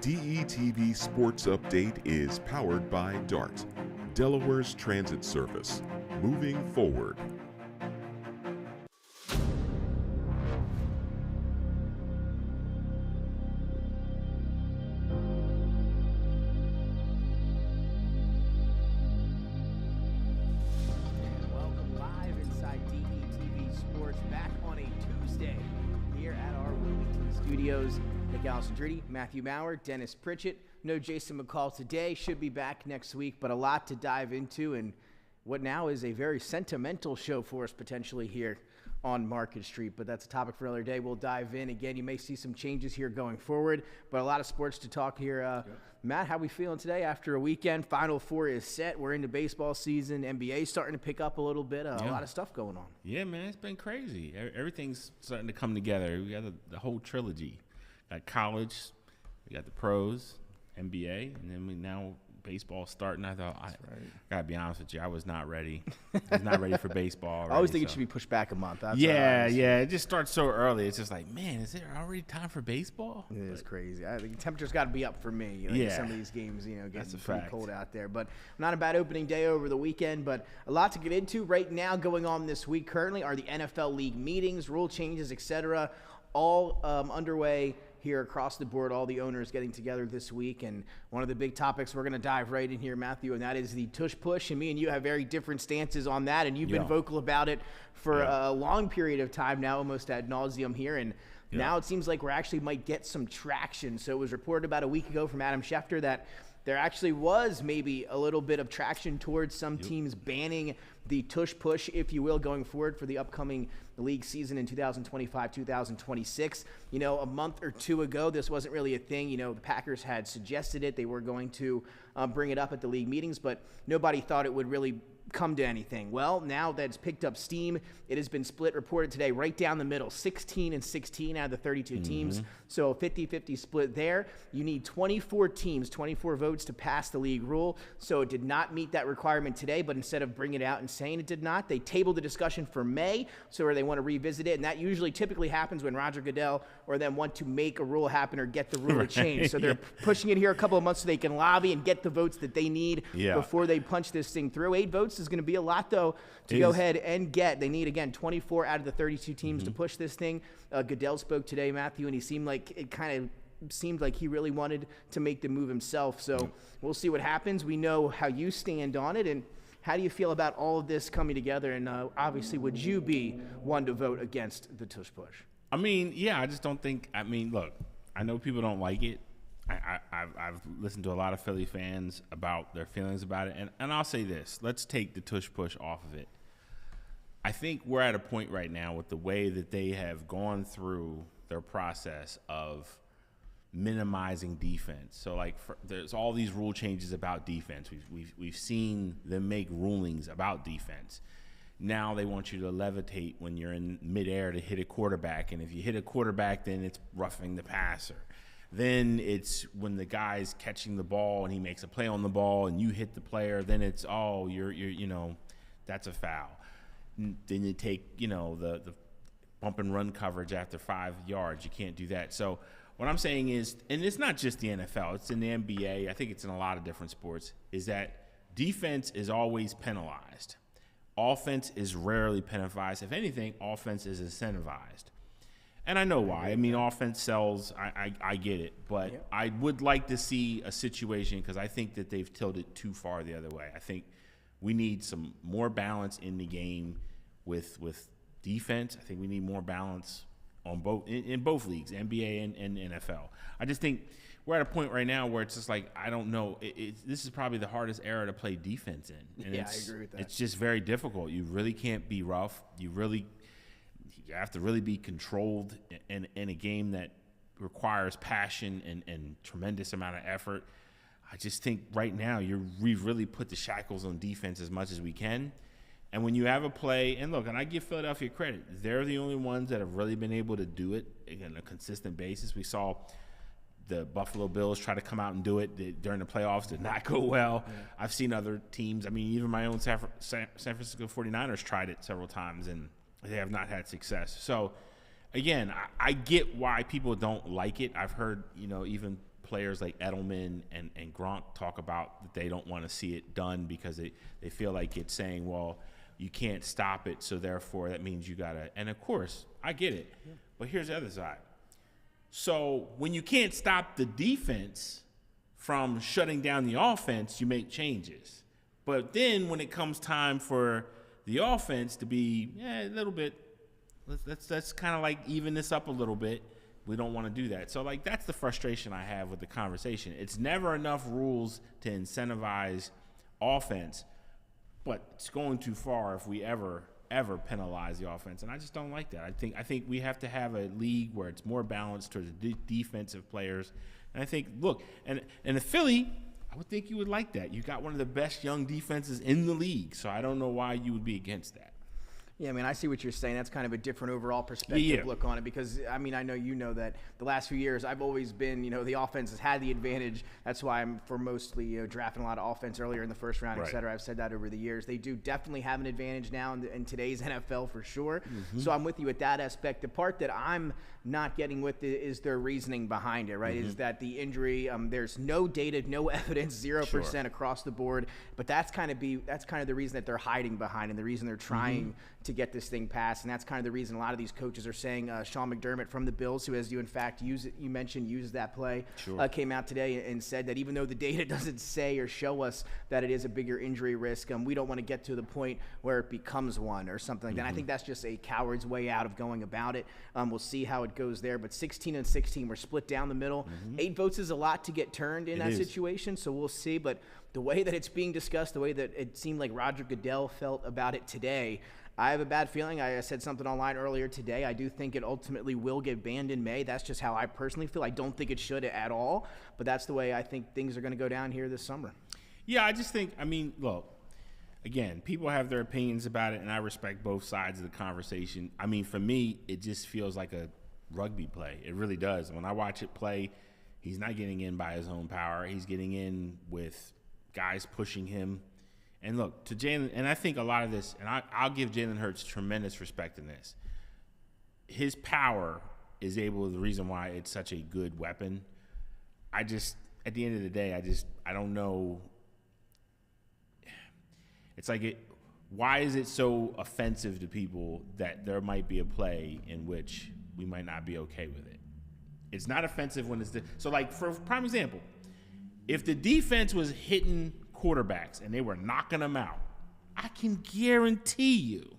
DETV Sports Update is powered by DART, Delaware's transit service. Moving forward. Welcome live inside DETV Sports, back on a Tuesday here at our Wilmington studios. Nick Allison-Dridi, Matthew Maurer, Dennis Pritchett. No Jason McCall today. Should be back next week, but a lot to dive into, and what now is a very sentimental show for us potentially here on Market Street, but that's a topic for another day. We'll dive in. Again, you may see some changes here going forward, but a lot of sports to talk here. Matt, how we feeling today after a weekend? Final Four is set. We're into baseball season. NBA starting to pick up a little bit. A lot of stuff going on. Yeah, man, it's been crazy. Everything's starting to come together. We got the whole trilogy. Got college, we got the pros, NBA, and then now baseball starting. I thought, I gotta be honest with you, I was not ready. I was not ready for baseball already, I always think it should be pushed back a month. That's yeah. It just starts so early. It's just like, man, is it already time for baseball? It is crazy. I think the temperature's got to be up for me. Some of these games, getting pretty cold out there. But not a bad opening day over the weekend, but a lot to get into right now. Going on this week currently are the NFL league meetings, rule changes, etc., all underway here across the board, all the owners getting together this week. And one of the big topics we're going to dive right in here, Matthew, and that is the tush push. And me and you have very different stances on that, and you've been vocal about it for a long period of time now, almost ad nauseum here. And now it seems like we actually might get some traction. So it was reported about a week ago from Adam Schefter that there actually was maybe a little bit of traction towards some teams banning the tush push, if you will, going forward for the upcoming league season in 2025-2026. A month or two ago, this wasn't really a thing. The Packers had suggested it. They were going to bring it up at the league meetings, but nobody thought it would really come to anything. Well, now that it's picked up steam, it has been split, reported today, right down the middle, 16 and 16 out of the 32 teams. So a 50-50 split there. You need 24 teams, 24 votes to pass the league rule. So it did not meet that requirement today, but instead of bringing it out and saying it did not, they tabled the discussion for May, so where they want to revisit it. And that usually typically happens when Roger Goodell or them want to make a rule happen or get the rule to change. So they're pushing it here a couple of months so they can lobby and get the votes that they need before they punch this thing through. 8 votes is going to be a lot, though, to go ahead and get. They need, again, 24 out of the 32 teams to push this thing. Goodell spoke today, Matthew, and he seemed like he really wanted to make the move himself. So we'll see what happens. We know how you stand on it, and how do you feel about all of this coming together? And obviously, would you be one to vote against the tush push? I just don't think. Look, I know people don't like it. I've listened to a lot of Philly fans about their feelings about it, and I'll say this: let's take the tush push off of it. I think we're at a point right now with the way that they have gone through their process of minimizing defense. So there's all these rule changes about defense. We've seen them make rulings about defense. Now they want you to levitate when you're in midair to hit a quarterback, and if you hit a quarterback, then it's roughing the passer. Then it's when the guy's catching the ball and he makes a play on the ball and you hit the player, then it's you're that's a foul. Then you take the bump and run coverage after 5 yards. You can't do that. So what I'm saying is, and it's not just the NFL, it's in the NBA, I think it's in a lot of different sports, is that defense is always penalized. Offense is rarely penalized. If anything, offense is incentivized. And I know why. Offense sells. I get it. But I would like to see a situation, because I think that they've tilted too far the other way. I think we need some more balance in the game with defense. I think we need more balance on in both leagues, NBA and NFL. I just think we're at a point right now where it's just like, I don't know. This is probably the hardest era to play defense in. And I agree with that. It's just very difficult. You really can't be rough. You have to really be controlled in a game that requires passion and tremendous amount of effort. I just think right now we've really put the shackles on defense as much as we can. And when you have a play, and look, and I give Philadelphia credit, they're the only ones that have really been able to do it on a consistent basis. We saw the Buffalo Bills try to come out and do it during the playoffs, did not go well. Yeah. I've seen other teams. Even my own San Francisco 49ers tried it several times, and they have not had success. So, again, I get why people don't like it. I've heard, even players like Edelman and Gronk talk about that they don't want to see it done because they feel like it's saying, well, you can't stop it, so therefore that means you got to. And, of course, I get it. Yeah. But here's the other side. So when you can't stop the defense from shutting down the offense, you make changes. But then when it comes time for the offense to be a little bit, let's kind of like even this up a little bit. We don't want to do that. So, like, that's the frustration I have with the conversation. It's never enough rules to incentivize offense, but it's going too far if we ever penalize the offense, and I just don't like that. I think we have to have a league where it's more balanced towards the defensive players. And I think, look, and the Philly, I would think you would like that. You got one of the best young defenses in the league, so I don't know why you would be against that. Yeah, I mean, I see what you're saying. That's kind of a different overall perspective look on it because, I mean, I know you know that the last few years I've always been, the offense has had the advantage. That's why I'm for mostly drafting a lot of offense earlier in the first round, et cetera. I've said that over the years. They do definitely have an advantage now in today's NFL for sure. Mm-hmm. So I'm with you with that aspect. The part that I'm not getting with it is their reasoning behind it, right? Mm-hmm. Is that the injury, there's no data, no evidence, 0% across the board. But that's kind of the reason that they're hiding behind and the reason they're trying to get this thing passed, and that's kind of the reason a lot of these coaches are saying. Sean McDermott from the Bills, who, as you in fact uses that play, came out today and said that even though the data doesn't say or show us that it is a bigger injury risk, we don't want to get to the point where it becomes one or something like that. I think that's just a coward's way out of going about it. We'll see how it goes there, but 16-16, we're split down the middle. 8 votes is a lot to get turned in that situation, so we'll see. But the way that it's being discussed, the way that it seemed like Roger Goodell felt about it today, I have a bad feeling. I said something online earlier today. I do think it ultimately will get banned in May. That's just how I personally feel. I don't think it should at all, but that's the way I think things are going to go down here this summer. Yeah, I just think, look, again, people have their opinions about it, and I respect both sides of the conversation. I mean, for me, it just feels like a rugby play. It really does. When I watch it play, he's not getting in by his own power. He's getting in with guys pushing him. And look, to Jalen, and I think a lot of this, and I'll give Jalen Hurts tremendous respect in this. His power is the reason why it's such a good weapon. I just, at the end of the day, I don't know. It's like why is it so offensive to people that there might be a play in which we might not be okay with it? It's not offensive when it's so like, for prime example, if the defense was hitting quarterbacks and they were knocking them out, I can guarantee you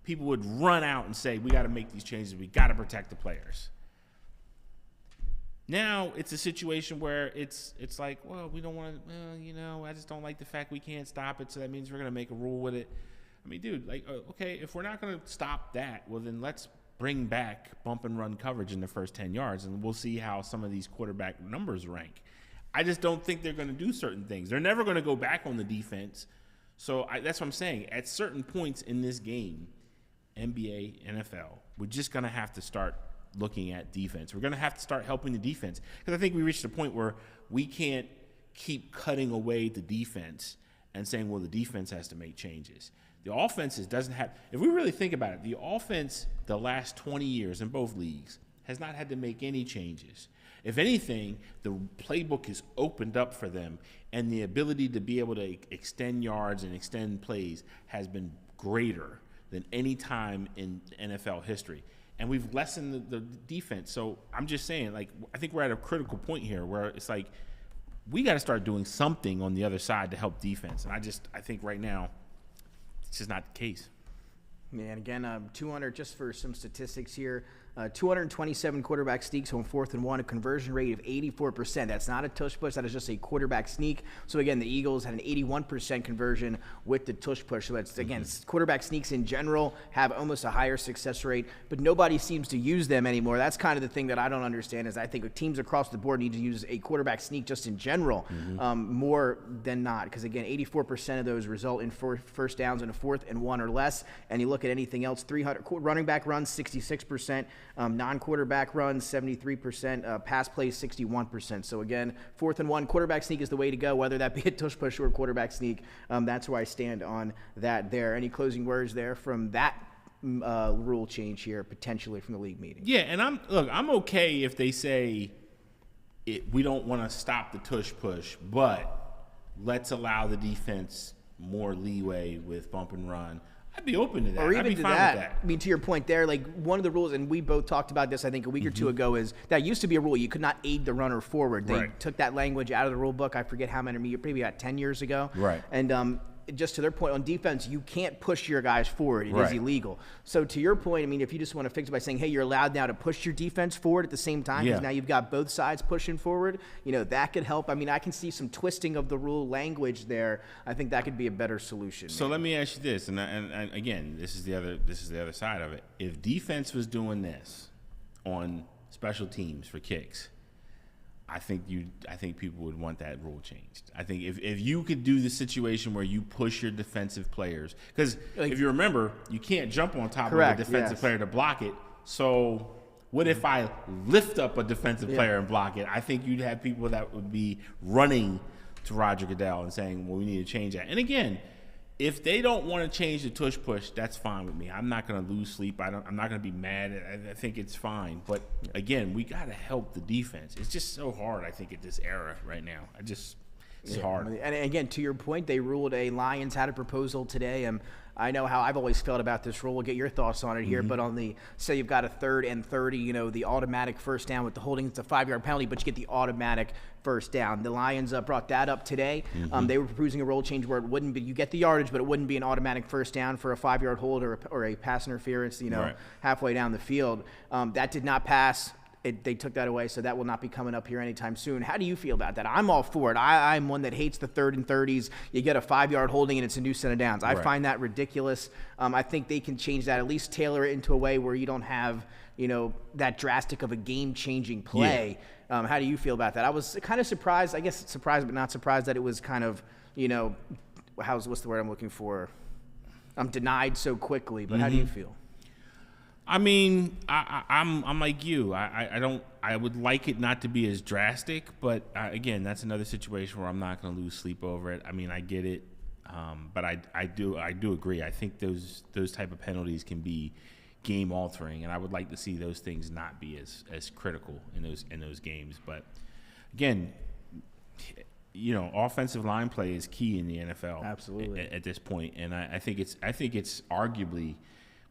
people would run out and say, we got to make these changes. We got to protect the players. Now it's a situation where it's like, well, we don't want to, I just don't like the fact we can't stop it, so that means we're going to make a rule with it. I mean, dude, like, okay, if we're not going to stop that, well, then let's bring back bump and run coverage in the first 10 yards, and we'll see how some of these quarterback numbers rank. I just don't think they're going to do certain things. They're never going to go back on the defense. So that's what I'm saying. At certain points in this game, NBA, NFL, we're just going to have to start looking at defense. We're going to have to start helping the defense. Because I think we reached a point where we can't keep cutting away the defense and saying, well, the defense has to make changes. The offense doesn't have – if we really think about it, the offense the last 20 years in both leagues has not had to make any changes. If anything, the playbook is opened up for them, and the ability to be able to extend yards and extend plays has been greater than any time in NFL history. And we've lessened the defense. So I'm just saying, like, I think we're at a critical point here where it's like we got to start doing something on the other side to help defense. And I think right now it's just not the case. Yeah, and again, 200, just for some statistics here, 227 quarterback sneaks on 4th and 1, a conversion rate of 84%. That's not a tush push. That is just a quarterback sneak. So, again, the Eagles had an 81% conversion with the tush push. So, that's, again, quarterback sneaks in general have almost a higher success rate, but nobody seems to use them anymore. That's kind of the thing that I don't understand is I think teams across the board need to use a quarterback sneak just in general more than not because, again, 84% of those result in first downs in a 4th and 1 or less. And you look at anything else, 300 running back runs, 66%. Non-quarterback runs, 73%. Pass plays, 61%. So, again, 4th and 1, quarterback sneak is the way to go, whether that be a tush push or a quarterback sneak. That's where I stand on that there. Any closing words there from that rule change here, potentially from the league meeting? Yeah, and I'm okay if they say we don't want to stop the tush push, but let's allow the defense more leeway with bump and run. I'd be open to that. Or even I'd be to fine that. with that. I mean, to your point there, like one of the rules, and we both talked about this, I think, a week or two ago, is that used to be a rule. You could not aid the runner forward. They took that language out of the rule book. I forget how many, maybe about 10 years ago. Right. And just to their point, on defense, you can't push your guys forward. It is illegal. So to your point, I mean, if you just want to fix it by saying, hey, you're allowed now to push your defense forward at the same time, because now you've got both sides pushing forward, that could help. I mean, I can see some twisting of the rule language there. I think that could be a better solution. So let me ask you this, and again, this is the other side of it. If defense was doing this on special teams for kicks, I think people would want that rule changed. I think if you could do the situation where you push your defensive players, because if you remember, you can't jump on top of a defensive player to block it. So what if I lift up a defensive player and block it? I think you'd have people that would be running to Roger Goodell and saying, well, we need to change that. And again, if they don't want to change the tush push, that's fine with me. I'm not going to lose sleep. I'm not going to be mad. I think it's fine. But again, we got to help the defense. It's just so hard, I think, at this era right now. It's hard. And again, to your point, they ruled Lions had a proposal today. I know how I've always felt about this rule. We'll get your thoughts on it here. But on say you've got a 3rd and 30, the automatic first down with the holding, it's a 5-yard penalty, but you get the automatic first down. The Lions brought that up today. They were proposing a rule change where it wouldn't be, you get the yardage, but it wouldn't be an automatic first down for a 5-yard hold or a pass interference, halfway down the field. That did not pass. They took that away, so that will not be coming up here anytime soon. How do you feel about that? I'm all for it. I'm one that hates the 3rd and 30s. You get a 5-yard holding, and it's a new set of downs. I find that ridiculous. I think they can change that, at least tailor it into a way where you don't have, that drastic of a game-changing play. How do you feel about that? I was kind of surprised. I guess surprised, but not surprised that it was kind of, what's the word I'm looking for? Denied so quickly. But how do you feel? I mean, I'm like you. I would like it not to be as drastic, but again, that's another situation where I'm not going to lose sleep over it. I mean, I get it, but I do agree. I think those type of penalties can be game altering, and I would like to see those things not be as critical in those games. But again, offensive line play is key in the NFL. Absolutely. At this point, and I think it's arguably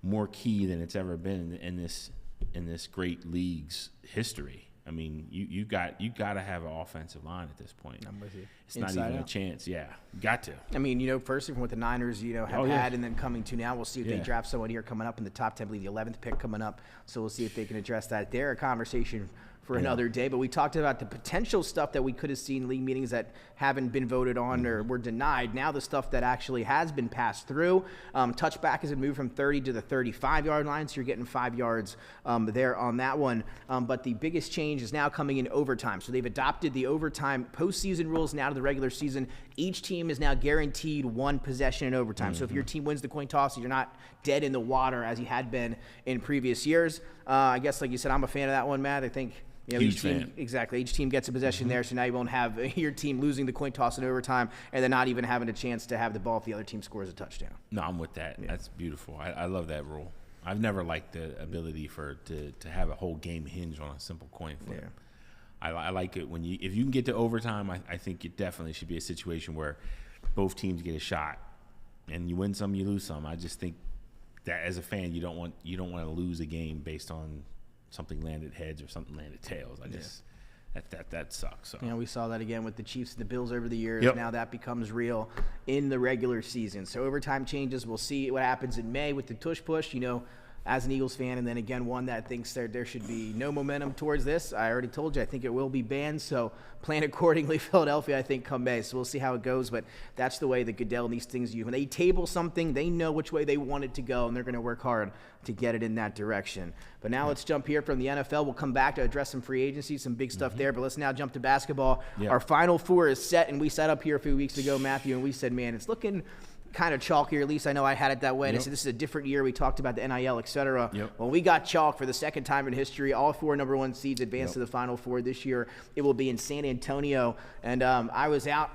more key than it's ever been in this great league's history. I mean, you got to have an offensive line at this point. I'm with you. It's Inside not even a chance. Yeah, got to. I mean, first from what the Niners, have had, and then coming to now, we'll see if they draft someone here coming up in the top 10, I believe the 11th pick coming up. So we'll see if they can address that. They're a conversation for another day, but we talked about the potential stuff that we could have seen in league meetings that haven't been voted on or were denied. Now the stuff that actually has been passed through. Touchback has been moved from 30 to the 35-yard line, so you're getting 5 yards there on that one. But the biggest change is now coming in overtime. So they've adopted the overtime postseason rules now to the regular season. Each team is now guaranteed one possession in overtime. So if your team wins the coin toss, you're not dead in the water as you had been in previous years. I guess, like you said, I'm a fan of that one, Matt. I think each team, exactly. Each team gets a possession there, so now you won't have your team losing the coin toss in overtime and then not even having a chance to have the ball if the other team scores a touchdown. No, I'm with that. Yeah. That's beautiful. I love that rule. I've never liked the ability to have a whole game hinge on a simple coin flip. Yeah. I like it if you can get to overtime. I think it definitely should be a situation where both teams get a shot, and you win some, you lose some. I just think that as a fan, you don't want to lose a game based on something landed heads or something landed tails. That sucks. So. We saw that again with the Chiefs and the Bills over the years. Now that becomes real in the regular season. So overtime changes. We'll see what happens in May with the tush push. As an Eagles fan, and then again one that thinks there should be no momentum towards this. I already told you I think it will be banned, so plan accordingly, Philadelphia, I think, come May. So we'll see how it goes, but that's the way that Goodell and these things when they table something, they know which way they want it to go, and they're going to work hard to get it in that direction. But now let's jump here from the NFL. We'll come back to address some free agency, some big stuff there, but let's now jump to basketball. Our Final Four is set, and we sat up here a few weeks ago, Matthew, and we said, man, it's looking kind of chalky, or at least I know I had it that way. And I said, this is a different year. We talked about the NIL, et cetera. Well, we got chalk for the second time in history. All 4 number 1 seeds advanced to the Final Four this year. It will be in San Antonio. And I was out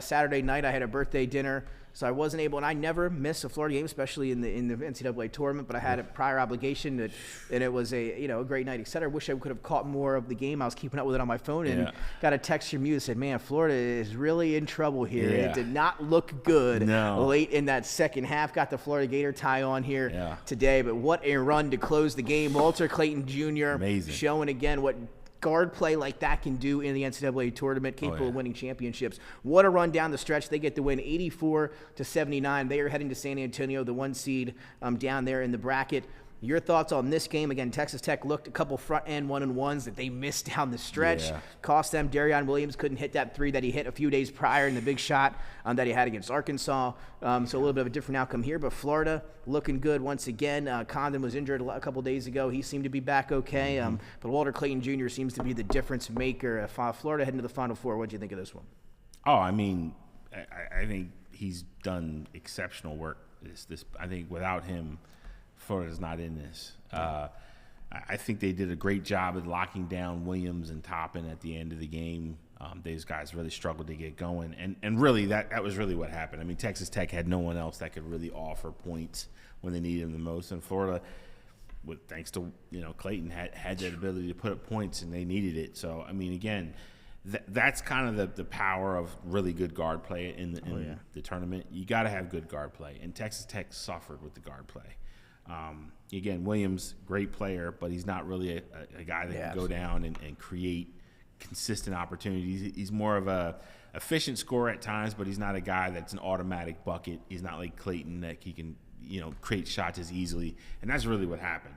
Saturday night. I had a birthday dinner. so I wasn't able, and I never miss a Florida game, especially in the NCAA tournament, but I had a prior obligation and it was a great night, et cetera. I wish I could have caught more of the game. I was keeping up with it on my phone and got a text from you that said, man, Florida is really in trouble here. It did not look good late in that second half. Got the Florida Gator tie on here today, but what a run to close the game. Walter Clayton Jr. Amazing. Showing again what guard play like that can do in the NCAA tournament, capable of winning championships. What a run down the stretch. They get the win 84-79. They are heading to San Antonio, the 1 seed down there in the bracket. Your thoughts on this game? Again, Texas Tech looked a couple front-end 1-on-1s that they missed down the stretch. Cost them. Darion Williams couldn't hit that three that he hit a few days prior in the big shot that he had against Arkansas. So a little bit of a different outcome here. But Florida looking good once again. Condon was injured a couple days ago. He seemed to be back okay. But Walter Clayton Jr. seems to be the difference maker. Florida heading to the Final Four. What do you think of this one? Oh, I mean, I think he's done exceptional work. I think without him, Florida's not in this. I think they did a great job at locking down Williams and Toppin at the end of the game. These guys really struggled to get going, and really that was really what happened. I mean, Texas Tech had no one else that could really offer points when they needed them the most, and Florida, thanks to Clayton, had that ability to put up points, and they needed it. So I mean, again, that's kind of the power of really good guard play in the tournament. You got to have good guard play, and Texas Tech suffered with the guard play. Again, Williams, great player, but he's not really a guy that can go down and create consistent opportunities. He's more of a efficient scorer at times, but he's not a guy that's an automatic bucket. He's not like Clayton that he can create shots as easily, and that's really what happened.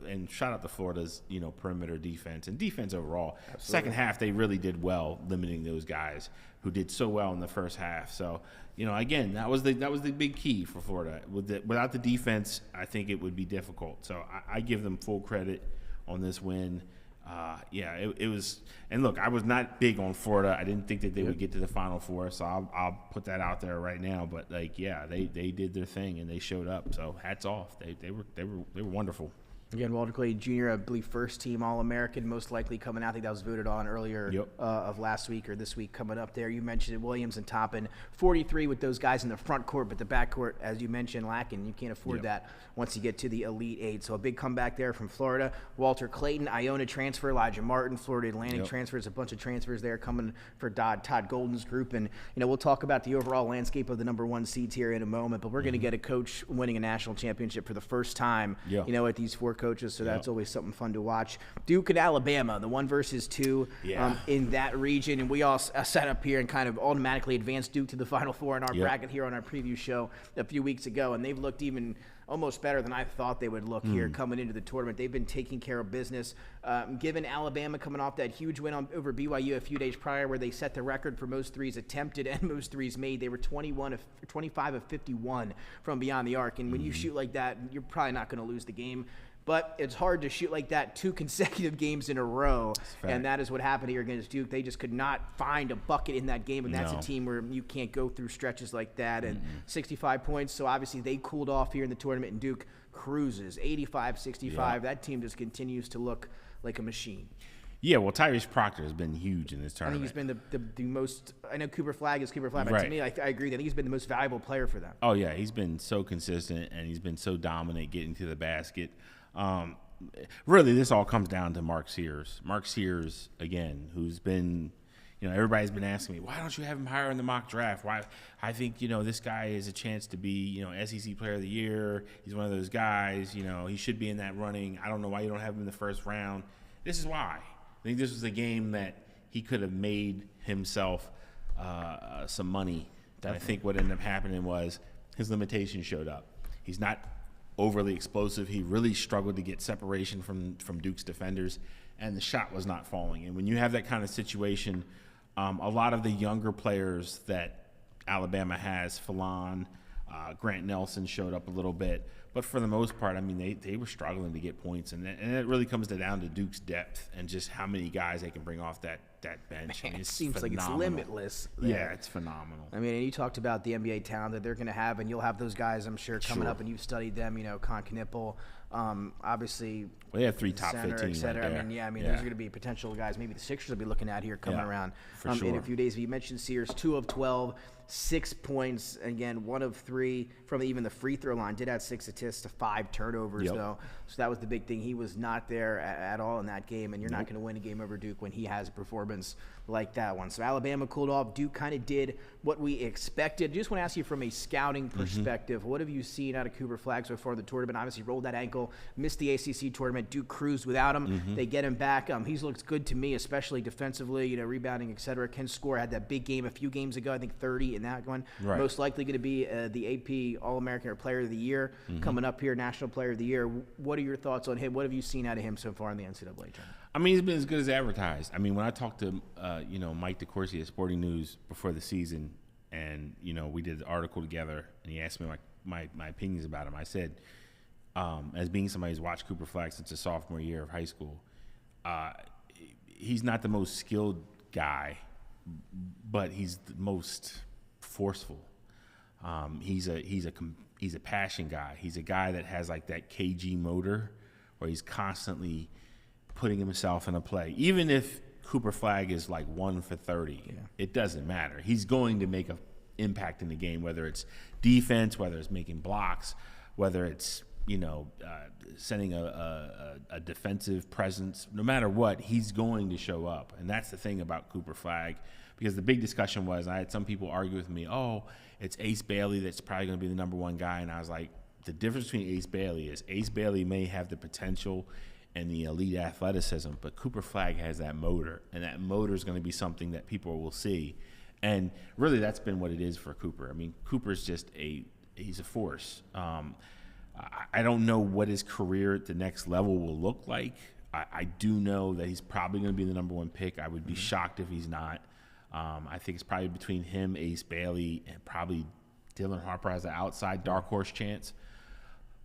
And shout out to Florida's perimeter defense and defense overall. Absolutely. Second half they really did well limiting those guys who did so well in the first half. So again, that was the big key for Florida. Without the defense, I think it would be difficult. So I give them full credit on this win. It was. And look, I was not big on Florida. I didn't think that they would get to the Final Four. So I'll put that out there right now. But they did their thing and they showed up. So hats off. They were wonderful. Again, Walter Clayton Jr., I believe first-team All-American, most likely coming out. I think that was voted on earlier of last week or this week coming up there. You mentioned it, Williams and Toppin, 43 with those guys in the front court, but the back court, as you mentioned, lacking. You can't afford that once you get to the Elite Eight. So a big comeback there from Florida. Walter Clayton, Iona transfer, Elijah Martin, Florida Atlantic transfers, a bunch of transfers there coming for Todd Golden's group. And, we'll talk about the overall landscape of the number 1 seeds here in a moment, but we're going to get a coach winning a national championship for the first time, at these 4 coaches, so that's always something fun to watch. Duke and Alabama, the 1 versus 2 in that region, and we all sat up here and kind of automatically advanced Duke to the Final Four in our bracket here on our preview show a few weeks ago, and they've looked even almost better than I thought they would look here coming into the tournament. They've been taking care of business. Given Alabama coming off that huge win over BYU a few days prior where they set the record for most threes attempted and most threes made, they were 25 of 51 from beyond the arc. And when you shoot like that, you're probably not going to lose the game. But it's hard to shoot like that 2 consecutive games in a row, and that is what happened here against Duke. They just could not find a bucket in that game, and that's a team where you can't go through stretches like that. And 65 points, so obviously they cooled off here in the tournament, and Duke cruises, 85-65. That team just continues to look like a machine. Yeah, well, Tyrese Proctor has been huge in this tournament. I think he's been the most – I know Cooper Flagg is Cooper Flagg, but to me, I agree that he's been the most valuable player for them. Oh, yeah, he's been so consistent, and he's been so dominant getting to the basket. Really, this all comes down to Mark Sears. Mark Sears, again, who's been, everybody's been asking me, why don't you have him higher in the mock draft? Why? I think, this guy has a chance to be, SEC Player of the Year. He's one of those guys, he should be in that running. I don't know why you don't have him in the first round. This is why. I think this was a game that he could have made himself some money. And I think what ended up happening was his limitations showed up. He's not overly explosive. He really struggled to get separation from Duke's defenders, and the shot was not falling. And when you have that kind of situation, a lot of the younger players that Alabama has, Fallon, Grant Nelson showed up a little bit, But for the most part, I mean, they were struggling to get points, and it really comes down to Duke's depth and just how many guys they can bring off that bench. Man, I mean, it seems phenomenal. like it's limitless there. Yeah, it's phenomenal. I mean, and you talked about the NBA talent that they're going to have, and you'll have those guys, I'm sure, coming up, and you've studied them. Con Knippel, obviously. Well, they have 3 top center, 15 et cetera. right there. I mean, those are going to be potential guys. Maybe the Sixers will be looking at here coming around for sure. in a few days. You mentioned Sears, 2 of 12. 6 points, again, 1 of 3 from even the free throw line. Did have 6 assists to 5 turnovers, though. So that was the big thing. He was not there at all in that game, and you're not going to win a game over Duke when he has a performance like that one. So Alabama cooled off. Duke kind of did what we expected. I just want to ask you from a scouting perspective, what have you seen out of Cooper Flagg so far in the tournament? Obviously rolled that ankle, missed the ACC tournament. Duke cruised without him. They get him back. He's looked good to me, especially defensively, rebounding, et cetera. Can score. Had that big game a few games ago, I think 30 in that one. Right. Most likely going to be the AP All-American or Player of the Year coming up here, National Player of the Year. What are your thoughts on him? What have you seen out of him so far in the NCAA tournament? I mean, he's been as good as advertised. I mean, when I talked to, Mike DeCourcy at Sporting News before the season, and, we did the article together, and he asked me my opinions about him. I said, as being somebody who's watched Cooper Flagg since his sophomore year of high school, he's not the most skilled guy, but he's the most forceful. He's a passion guy. He's a guy that has like that KG motor where he's constantly putting himself in a play. Even if Cooper Flagg is like 1 for 30, it doesn't matter. He's going to make an impact in the game, whether it's defense, whether it's making blocks, whether it's sending a defensive presence. No matter what, he's going to show up, and that's the thing about Cooper Flagg. Because the big discussion was, I had some people argue with me, it's Ace Bailey that's probably going to be the number 1 guy. And I was like, the difference between Ace Bailey may have the potential and the elite athleticism, but Cooper Flagg has that motor, and that motor is going to be something that people will see. And really, that's been what it is for Cooper. I mean, Cooper's just he's a force. I don't know what his career at the next level will look like. I do know that he's probably going to be the number 1 pick. I would be shocked if he's not. I think it's probably between him, Ace Bailey, and probably Dylan Harper has an outside dark horse chance.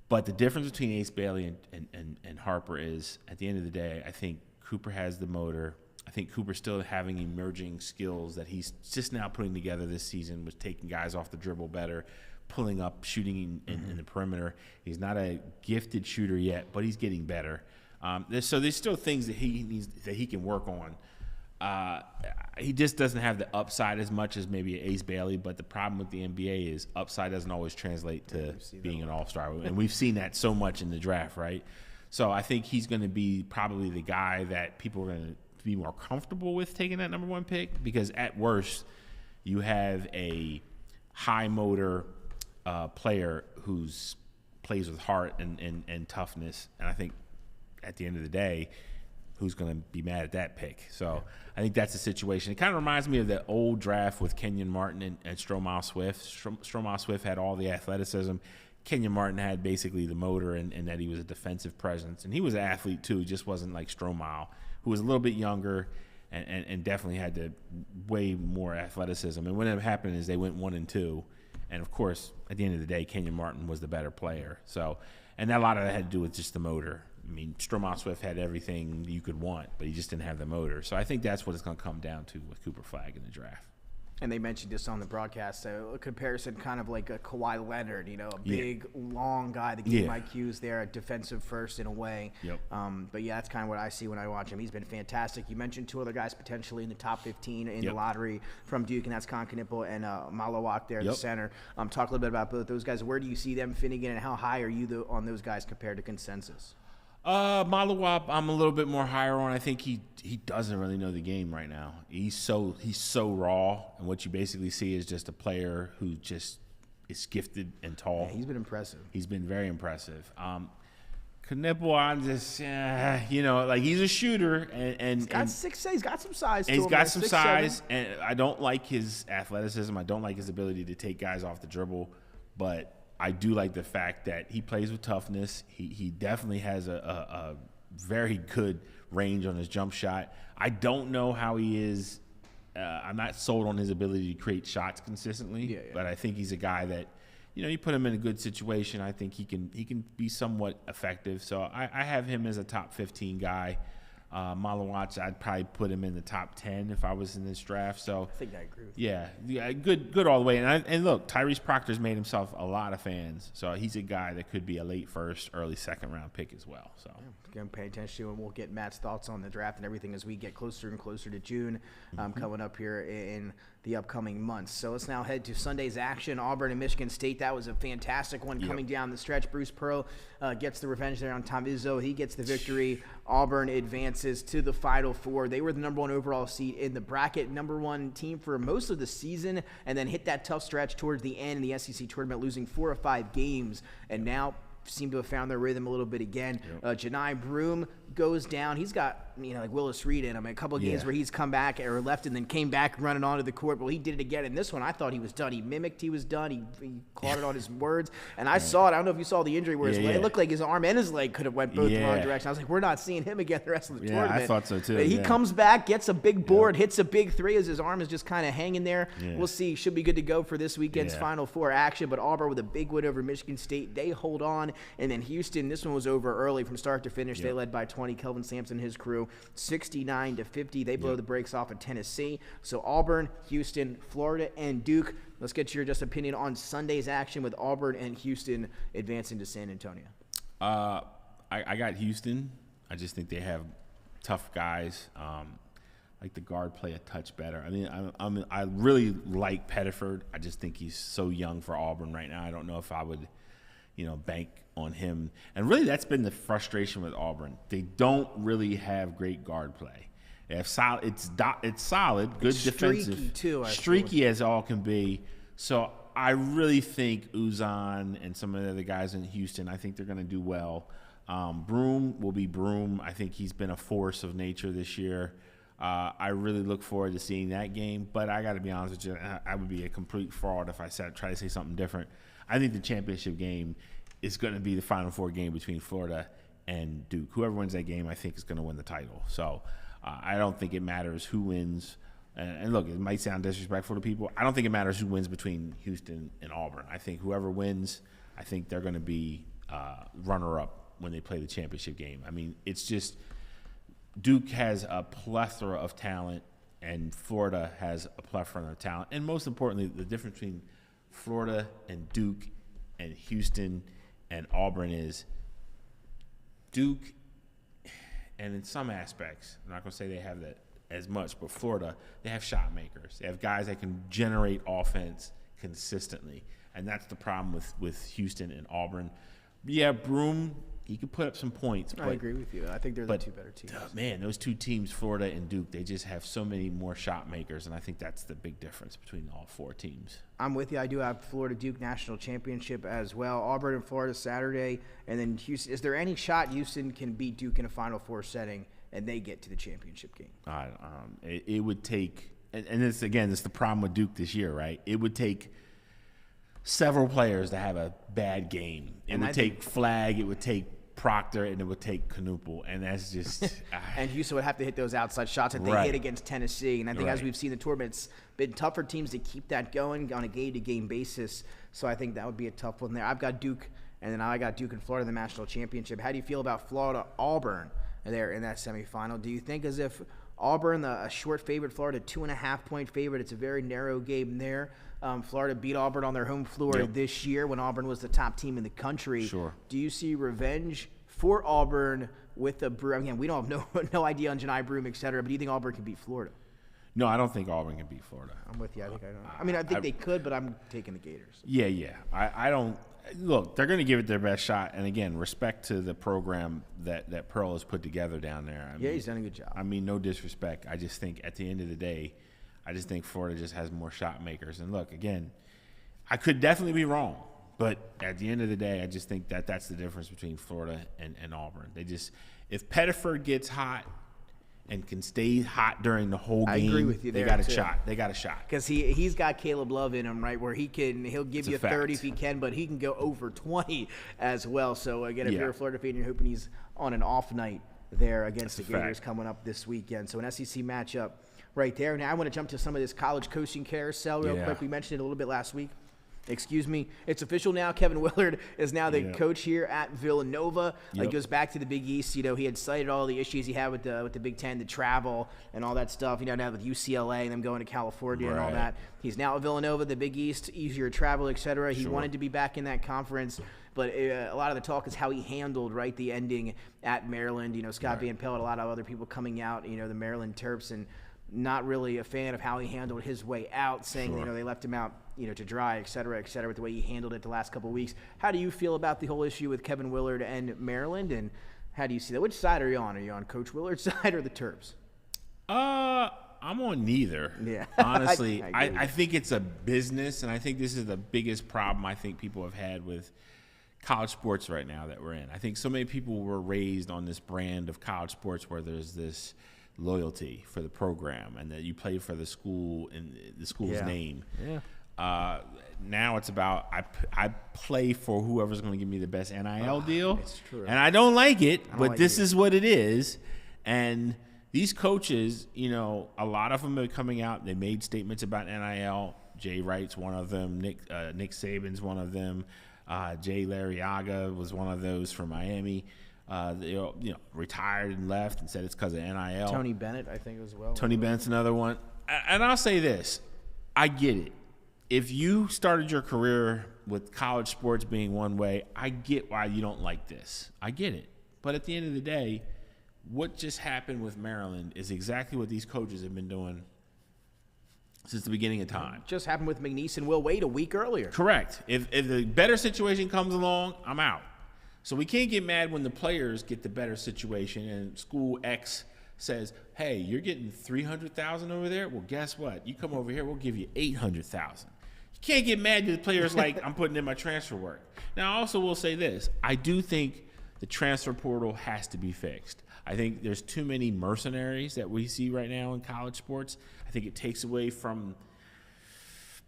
But the difference between Ace Bailey and Harper is, at the end of the day, I think Cooper has the motor. I think Cooper's still having emerging skills that he's just now putting together this season, with taking guys off the dribble better, pulling up, shooting in the perimeter. He's not a gifted shooter yet, but he's getting better. So there's still things that he can work on. He just doesn't have the upside as much as maybe Ace Bailey, but the problem with the NBA is upside doesn't always translate to being an all-star, and we've seen that so much in the draft, right? So I think he's going to be probably the guy that people are going to be more comfortable with taking that number 1 pick, because at worst you have a high motor player who's plays with heart and toughness, and I think at the end of the day, who's going to be mad at that pick? So I think that's the situation. It kind of reminds me of the old draft with Kenyon Martin and Stromile Swift. Stromile Swift had all the athleticism. Kenyon Martin had basically the motor and that he was a defensive presence. And he was an athlete too. He just wasn't like Stromile, who was a little bit younger and definitely had the way more athleticism. And what ended up happening is they went 1 and 2. And, of course, at the end of the day, Kenyon Martin was the better player. So, and a lot of that had to do with just the motor. I mean, Stromile Swift had everything you could want, but he just didn't have the motor. So I think that's what it's going to come down to with Cooper Flagg in the draft. And they mentioned this on the broadcast, so a comparison kind of like a Kawhi Leonard, a big, long guy. The game IQ's there, defensive first in a way. Yep. But, that's kind of what I see when I watch him. He's been fantastic. You mentioned 2 other guys potentially in the top 15 in the lottery from Duke, and that's Con Knippel and Malawak there, the center. Talk a little bit about both those guys. Where do you see them fitting in, and how high are you on those guys compared to consensus? Malawak, I'm a little bit more higher on. I think he doesn't really know the game right now. He's so raw, and what you basically see is just a player who just is gifted and tall. Yeah, he's been impressive. He's been very impressive. Knippel, I'm just, like he's a shooter, and he's got 6'8", he's got some size. He's got some size, and I don't like his athleticism. I don't like his ability to take guys off the dribble, but I do like the fact that he plays with toughness. He definitely has a very good range on his jump shot. I don't know how he is. I'm not sold on his ability to create shots consistently, but I think he's a guy that you put him in a good situation. I think he can be somewhat effective. So I have him as a top 15 guy. Malawatch, I'd probably put him in the top 10 if I was in this draft. So I think I agree with you. Yeah, good all the way. And look, Tyrese Proctor's made himself a lot of fans. So he's a guy that could be a late first, early second round pick as well. So going to pay attention to, and we'll get Matt's thoughts on the draft and everything as we get closer and closer to June coming up here in the upcoming months. So let's now head to Sunday's action. Auburn and Michigan State. That was a fantastic one coming down the stretch. Bruce Pearl gets the revenge there on Tom Izzo. He gets the victory. Auburn advances to the Final Four. They were the number 1 overall seed in the bracket, number 1 team for most of the season, and then hit that tough stretch towards the end in the SEC tournament, losing 4 of 5 games, and now seem to have found their rhythm a little bit again. Janai Broome goes down. He's got, like Willis Reed in him. A couple of games where he's come back or left and then came back running onto the court. Well, he did it again. In this one, I thought he was done. He mimicked he was done. He caught it on his words. And I saw it. I don't know if you saw the injury where it looked like his arm and his leg could have went both the wrong direction. I was like, we're not seeing him again the rest of the tournament. I thought so too. But he comes back, gets a big board, hits a big 3 as his arm is just kind of hanging there. We'll see. Should be good to go for this weekend's Final Four action. But Auburn with a big win over Michigan State. They hold on. And then Houston, this one was over early from start to finish. They led by 20. Kelvin Sampson and his crew, 69-50. They blow the brakes off of Tennessee. So Auburn, Houston, Florida, and Duke. Let's get your just opinion on Sunday's action with Auburn and Houston advancing to San Antonio. I got Houston. I just think they have tough guys. Like the guard play a touch better. I mean, I really like Pettiford. I just think he's so young for Auburn right now. I don't know if I would, bank on him. And really, that's been the frustration with Auburn. They don't really have great guard play. They have solid. It's solid, good defensive, streaky too. Streaky as all can be. So I really think Uzan and some of the other guys in Houston, I think they're going to do well. Broome will be Broome. I think he's been a force of nature this year. I really look forward to seeing that game. But I got to be honest with you, I would be a complete fraud if I try to say something different. I think the championship game is going to be the Final Four game between Florida and Duke. Whoever wins that game, I think, is going to win the title. So I don't think it matters who wins. And look, it might sound disrespectful to people. I don't think it matters who wins between Houston and Auburn. I think whoever wins, I think they're going to be runner-up when they play the championship game. I mean, it's just Duke has a plethora of talent, and Florida has a plethora of talent. And most importantly, the difference between Florida and Duke and Houston and Auburn is Duke, and in some aspects, I'm not going to say they have that as much, but Florida, they have shot makers. They have guys that can generate offense consistently, and that's the problem with Houston and Auburn. Yeah, Broome, he could put up some points. I agree with you. I think they're the 2 better teams. Man, those 2 teams, Florida and Duke, they just have so many more shot makers, and I think that's the big difference between all 4 teams. I'm with you. I do have Florida-Duke national championship as well. Auburn and Florida Saturday, and then Houston. Is there any shot Houston can beat Duke in a Final Four setting and they get to the championship game? It would take, and this again, it's the problem with Duke this year, right? It would take several players to have a bad game. It would take Flagg. It would take Proctor, and it would take Knuppel, and that's just and Houston would have to hit those outside shots that they hit against Tennessee. And I think as we've seen the tournament, it's been tough for teams to keep that going on a game-to-game basis. So I think that would be a tough one there. I've got Duke, and then I got Duke and Florida in the national championship. How do you feel about Florida-Auburn there in that semifinal? Do you think as if Auburn, a short favorite, Florida 2.5-point favorite, it's a very narrow game there. Florida beat Auburn on their home floor this year when Auburn was the top team in the country. Sure. Do you see revenge for Auburn with a Broome? Again, we don't have no idea on Janai Broome, et cetera, but do you think Auburn can beat Florida? No, I don't think Auburn can beat Florida. I'm with you. I think they could, but I'm taking the Gators. Yeah. I don't – look, they're going to give it their best shot. And, again, respect to the program that Pearl has put together down there. I mean, he's done a good job. I mean, no disrespect. I just think at the end of the day, I just think Florida just has more shot makers. And, look, again, I could definitely be wrong. But at the end of the day, I just think that's the difference between Florida and Auburn. They just – if Pettiford gets hot – and can stay hot during the whole game. I agree with you there. They got a shot. They got a shot. Because he's got Caleb Love in him, right, where he'll give you 30 if he can, but he can go over 20 as well. So, again, if you're a Florida fan, you're hoping he's on an off night there against the Gators coming up this weekend. So, an SEC matchup right there. Now, I want to jump to some of this college coaching carousel real quick. We mentioned it a little bit last week. Excuse me. It's official now. Kevin Willard is now the coach here at Villanova. He goes back to the Big East. You know, he had cited all the issues he had with the Big Ten, the travel and all that stuff. You know, now with UCLA and them going to California and all that. He's now at Villanova, the Big East, easier travel, etc. He wanted to be back in that conference. But a lot of the talk is how he handled, the ending at Maryland. You know, Scott Van Pelt, a lot of other people coming out, you know, the Maryland Terps, and not really a fan of how he handled his way out, saying, you know, they left him out, you know, to dry, et cetera, with the way he handled it the last couple of weeks. How do you feel about the whole issue with Kevin Willard and Maryland, and how do you see that? Which side are you on? Are you on Coach Willard's side or the Terps? I'm on neither. Yeah. Honestly, I think it's a business, and I think this is the biggest problem I think people have had with college sports right now that we're in. I think so many people were raised on this brand of college sports where there's this loyalty for the program and that you play for the school and the school's name. Yeah. Now it's about I play for whoever's going to give me the best NIL deal. It's true. And I don't like it, but this is what it is. And these coaches, you know, a lot of them are coming out. They made statements about NIL. Jay Wright's one of them. Nick Saban's one of them. Jay Larriaga was one of those from Miami. Retired and left and said it's because of NIL. Tony Bennett, I think, as well. Tony Bennett's another one. And I'll say this. I get it. If you started your career with college sports being one way, I get why you don't like this. I get it. But at the end of the day, what just happened with Maryland is exactly what these coaches have been doing since the beginning of time. Just happened with McNeese and Will Wade a week earlier. Correct. If a better situation comes along, I'm out. So we can't get mad when the players get the better situation and school X says, hey, you're getting $300,000 over there? Well, guess what? You come over here, we'll give you $800,000. You can't get mad to the players like I'm putting in my transfer work. Now, I also will say this. I do think the transfer portal has to be fixed. I think there's too many mercenaries that we see right now in college sports. I think it takes away from –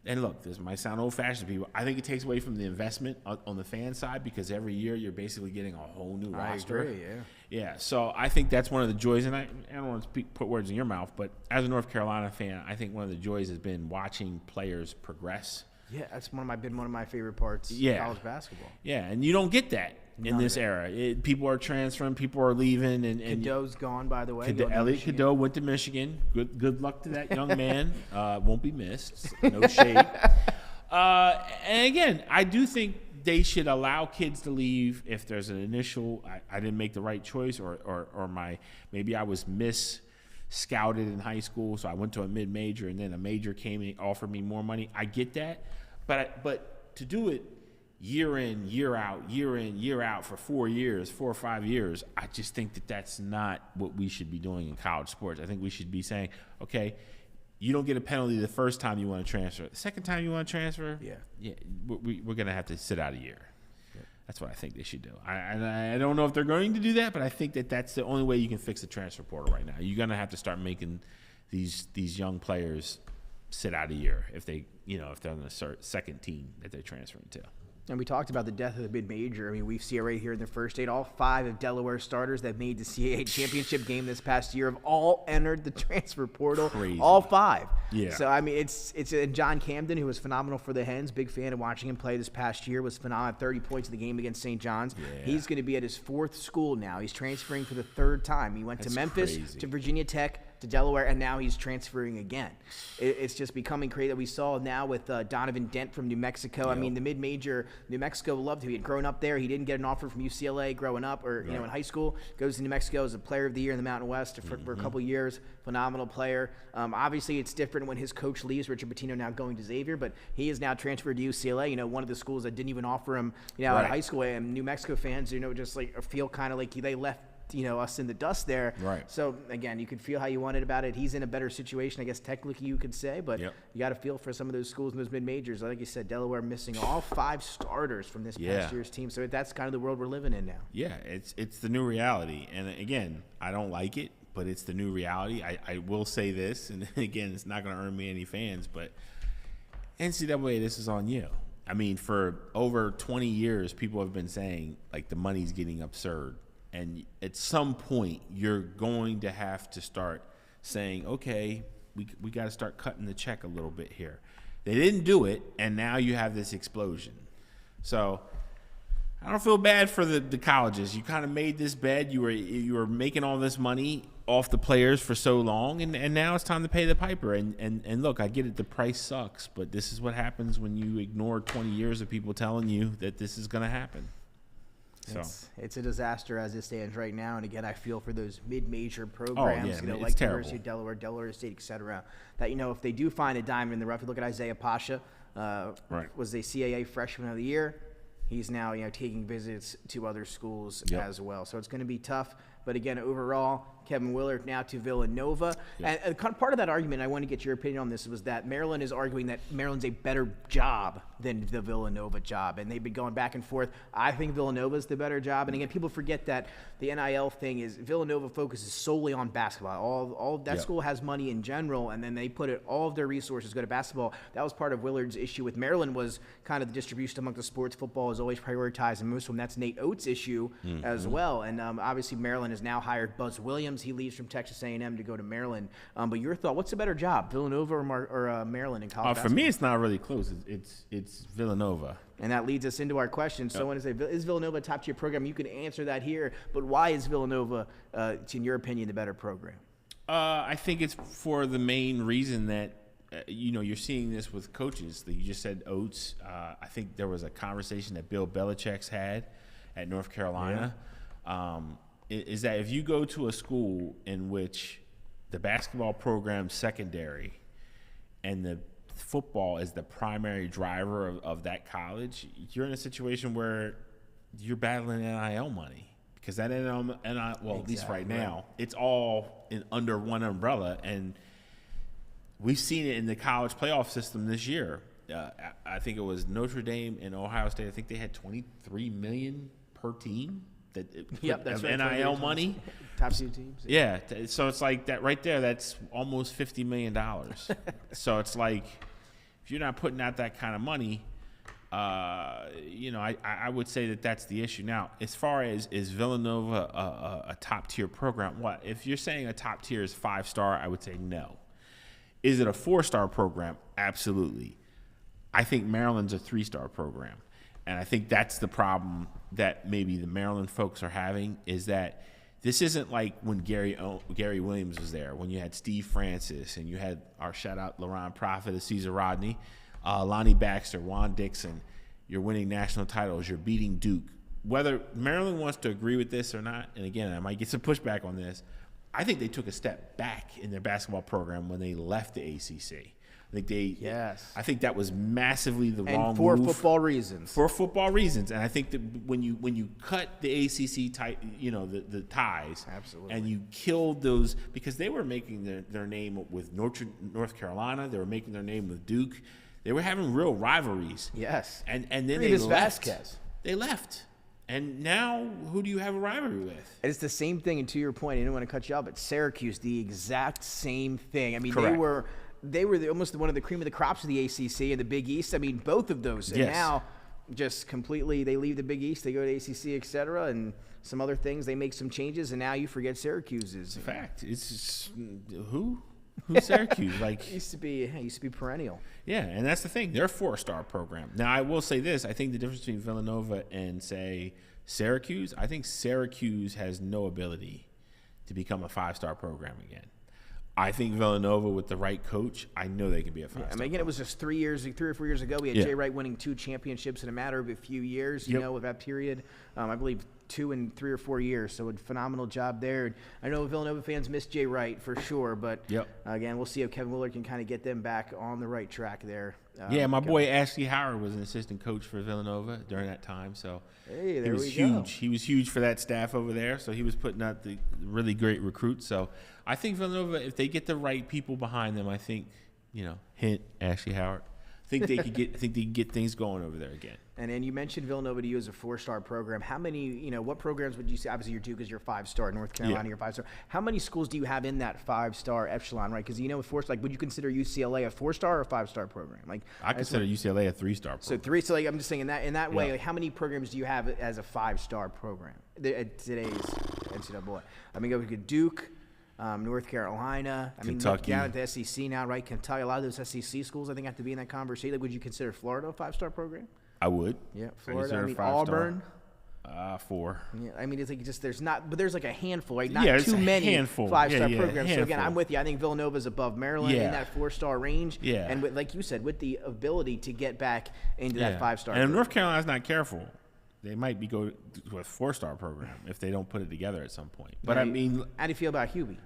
and look, this might sound old-fashioned to people. I think it takes away from the investment on the fan side because every year you're basically getting a whole new roster. I agree, Yeah, so I think that's one of the joys, and I don't want to put words in your mouth, but as a North Carolina fan, I think one of the joys has been watching players progress. Yeah, that's been one of my favorite parts of college basketball. Yeah, and you don't get that in this era. People are transferring, people are leaving. And Cadeau's gone, by the way. Elliot Cadeau went to Michigan. Good luck to that young man. Won't be missed. No shade. And again, I do think they should allow kids to leave if there's an initial, I didn't make the right choice or maybe I was scouted in high school, so I went to a mid-major and then a major came and offered me more money. I get that. But to do it year in, year out for 4 or 5 years, I just think that that's not what we should be doing in college sports. I think we should be saying, okay, you don't get a penalty the first time you want to transfer. The second time you want to transfer, we're going to have to sit out a year. Yeah. That's what I think they should do. I don't know if they're going to do that, but I think that that's the only way you can fix the transfer portal right now. You're going to have to start making these young players sit out a year if they're on the second team that they're transferring to. And we talked about the death of the mid-major. I mean, we see it right here in the first 8. All 5 of Delaware's starters that made the CAA championship game this past year have all entered the transfer portal. Crazy. All 5. Yeah. So, I mean, it's John Camden, who was phenomenal for the Hens. Big fan of watching him play this past year. Was phenomenal. 30 points in the game against St. John's. Yeah. He's going to be at his 4th school now. He's transferring for the 3rd time. He went to Memphis, to Virginia Tech, to Delaware, and now he's transferring again. It's just becoming crazy that we saw now with Donovan Dent from New Mexico. Yep. I mean, the mid-major, New Mexico loved him. He had grown up there. He didn't get an offer from UCLA growing up or in high school. Goes to New Mexico as a player of the year in the Mountain West for a couple of years. Phenomenal player. Obviously, it's different when his coach leaves. Richard Pitino now going to Xavier, but he is now transferred to UCLA. One of the schools that didn't even offer him, at high school. And New Mexico fans, just like feel kind of like they left us in the dust there. Right. So, again, you could feel how you wanted about it. He's in a better situation, I guess, technically you could say, but you got to feel for some of those schools and those mid-majors. Like you said, Delaware missing all 5 starters from this past year's team. So that's kind of the world we're living in now. Yeah, it's the new reality. And, again, I don't like it, but it's the new reality. I will say this, and, again, it's not going to earn me any fans, but NCAA, this is on you. I mean, for over 20 years, people have been saying, like, the money's getting absurd. And at some point, you're going to have to start saying, okay, we got to start cutting the check a little bit here. They didn't do it, and now you have this explosion. So I don't feel bad for the colleges. You kind of made this bed. You were making all this money off the players for so long, and now it's time to pay the piper. And look, I get it. The price sucks, but this is what happens when you ignore 20 years of people telling you that this is going to happen. So it's a disaster as it stands right now. And again, I feel for those mid-major programs, like the University of Delaware, Delaware State, et cetera, that, if they do find a diamond in the rough, you look at Isaiah Pasha, was the CAA Freshman of the Year. He's now, taking visits to other schools as well. So it's going to be tough. But again, overall, Kevin Willard now to Villanova. Yep. And part of that argument, I want to get your opinion on this, was that Maryland is arguing that Maryland's a better job than the Villanova job. And they've been going back and forth. I think Villanova's the better job. And again, people forget that the NIL thing is Villanova focuses solely on basketball. All that school has money in general, and then they put all of their resources go to basketball. That was part of Willard's issue with Maryland, was kind of the distribution among the sports. Football is always prioritized, and most of them, that's Nate Oates' issue as well. And obviously Maryland has now hired Buzz Williams. He leaves from Texas A&M to go to Maryland. But your thought, what's a better job, Villanova or Maryland in college basketball? For me, it's not really close. It's Villanova. And that leads us into our question. So when I say, is Villanova a top-tier program? You can answer that here. But why is Villanova, in your opinion, the better program? I think it's for the main reason that, you're seeing this with coaches. You just said Oates. I think there was a conversation that Bill Belichick's had at North Carolina. Is that if you go to a school in which the basketball program's secondary and the football is the primary driver of that college, you're in a situation where you're battling NIL money, because that NIL, at least right now, it's all under one umbrella. And we've seen it in the college playoff system this year. I think it was Notre Dame and Ohio State. I think they had $23 million per team. That's right, NIL money. Top 2 teams. Yeah, so it's like that right there. That's almost $50 million. So it's like, if you're not putting out that kind of money, I would say that that's the issue. Now, as far as is Villanova a top tier program? What if you're saying a top tier is 5-star? I would say no. Is it a 4-star program? Absolutely. I think Maryland's a 3-star program. And I think that's the problem that maybe the Maryland folks are having, is that this isn't like when Gary Williams was there, when you had Steve Francis and you had our shout-out Laron Prophet, Cesar Rodney, Lonnie Baxter, Juan Dixon. You're winning national titles. You're beating Duke. Whether Maryland wants to agree with this or not, and again, I might get some pushback on this, I think they took a step back in their basketball program when they left the ACC. I think that was massively the wrong move. And for football reasons. For football reasons. And I think that when you cut the ACC the ties, absolutely, and you killed those, because they were making their name with North Carolina, they were making their name with Duke. They were having real rivalries. Yes. And then they left. They left. And now, who do you have a rivalry with? It's the same thing, and to your point, I didn't want to cut you off, but Syracuse, the exact same thing. I mean, correct. They were almost one of the cream of the crops of the ACC and the Big East. I mean, both of those. And now, just completely, they leave the Big East, they go to ACC, et cetera, and some other things. They make some changes, and now you forget Syracuse's. Fact. It's just, who's Syracuse? It used to be perennial. Yeah, and that's the thing. They're a 4-star program. Now, I will say this. I think the difference between Villanova and, say, Syracuse, I think Syracuse has no ability to become a 5-star program again. I think Villanova, with the right coach, I know they can be a 5-star. I mean, again, it was just 3 or 4 years ago. We had Jay Wright winning 2 championships in a matter of a few years, with that period. I believe 2 in 3 or 4 years. So a phenomenal job there. I know Villanova fans miss Jay Wright for sure, but again, we'll see if Kevin Willard can kind of get them back on the right track there. My boy Ashley Howard was an assistant coach for Villanova during that time. So he was huge. He was huge for that staff over there. So he was putting out the really great recruits. So I think Villanova, if they get the right people behind them, I think, hint Ashley Howard, I think they could get things going over there again. And then you mentioned Villanova to you as a 4-star program. How many, what programs would you say? Obviously, you're Duke because you're 5-star. North Carolina, you're 5-star. How many schools do you have in that 5-star echelon, right? Because with 4-star, would you consider UCLA a 4-star or a 5-star program? I consider UCLA a 3-star program. So 3. So I'm just saying in that way, how many programs do you have as a 5-star program at today's NCAA? I mean, we could Duke. North Carolina. I mean, look down at the SEC now, right? Kentucky, a lot of those SEC schools, I think, have to be in that conversation. Like, would you consider Florida a 5-star program? I would. Yeah, Florida. I mean, Auburn. 4. Yeah, I mean, it's like just there's like a handful, right? Not yeah, too many 5-star programs. So again, I'm with you. I think Villanova's above Maryland in that 4-star range. Yeah, and like you said, with the ability to get back into that 5-star. And if North Carolina's not careful, they might be go to a 4-star program if they don't put it together at some point. But I mean, how do you feel about Hubie?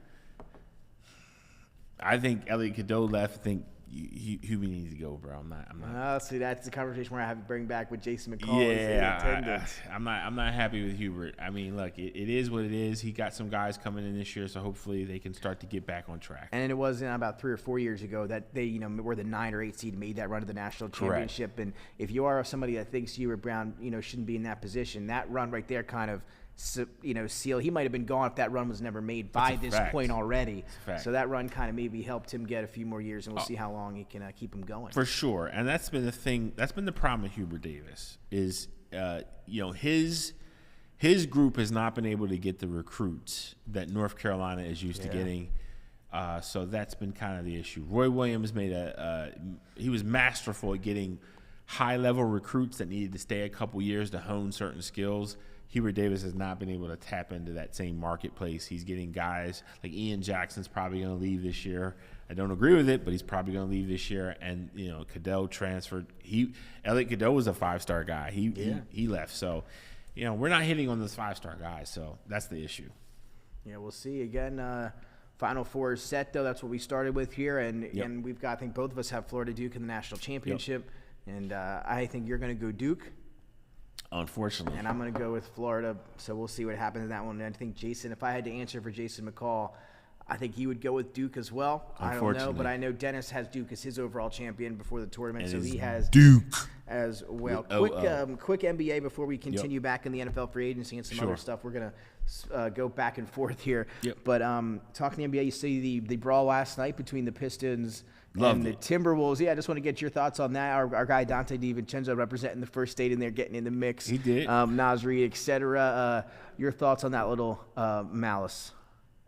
I think Elliot Cadeau left. I think Hubie needs to go, bro. I'm not. See, that's the conversation where I have to bring back with Jason McCall. Yeah, I'm not happy with Hubert. I mean, look, it is what it is. He got some guys coming in this year, so hopefully they can start to get back on track. And it was about 3 or 4 years ago that they, were the 9 or 8 seed, made that run to the national championship. And if you are somebody that thinks Hubert Brown, shouldn't be in that position, that run right there kind of. Seal. He might have been gone if that run was never made by this point already. So that run kind of maybe helped him get a few more years, and we'll see how long he can keep him going. For sure, and that's been the thing. That's been the problem with Hubert Davis is, his group has not been able to get the recruits that North Carolina is used to getting. So that's been kind of the issue. Roy Williams he was masterful at getting high-level recruits that needed to stay a couple years to hone certain skills. Hubert Davis has not been able to tap into that same marketplace. He's getting guys like Ian Jackson's probably going to leave this year. I don't agree with it, but he's probably going to leave this year. And Cadeau transferred. Elliot Cadeau was a 5-star guy. He left. So, we're not hitting on those 5-star guys. So that's the issue. Yeah, we'll see again. Final Four is set though. That's what we started with here, and we've got. I think both of us have Florida Duke in the national championship, and I think you're going to go Duke. Unfortunately. And I'm going to go with Florida, so we'll see what happens in that one. And I think Jason, if I had to answer for Jason McCall, I think he would go with Duke as well. I don't know, but I know Dennis has Duke as his overall champion before the tournament, so he has Duke as well. Quick NBA before we continue back in the NFL free agency and some other stuff. We're going to go back and forth here. But talking NBA, you see the brawl last night between the Pistons and the Timberwolves. Yeah, I just want to get your thoughts on that. Our guy Dante DiVincenzo representing the first state in there, getting in the mix. He did. Nas Reed, etc. Your thoughts on that little malice?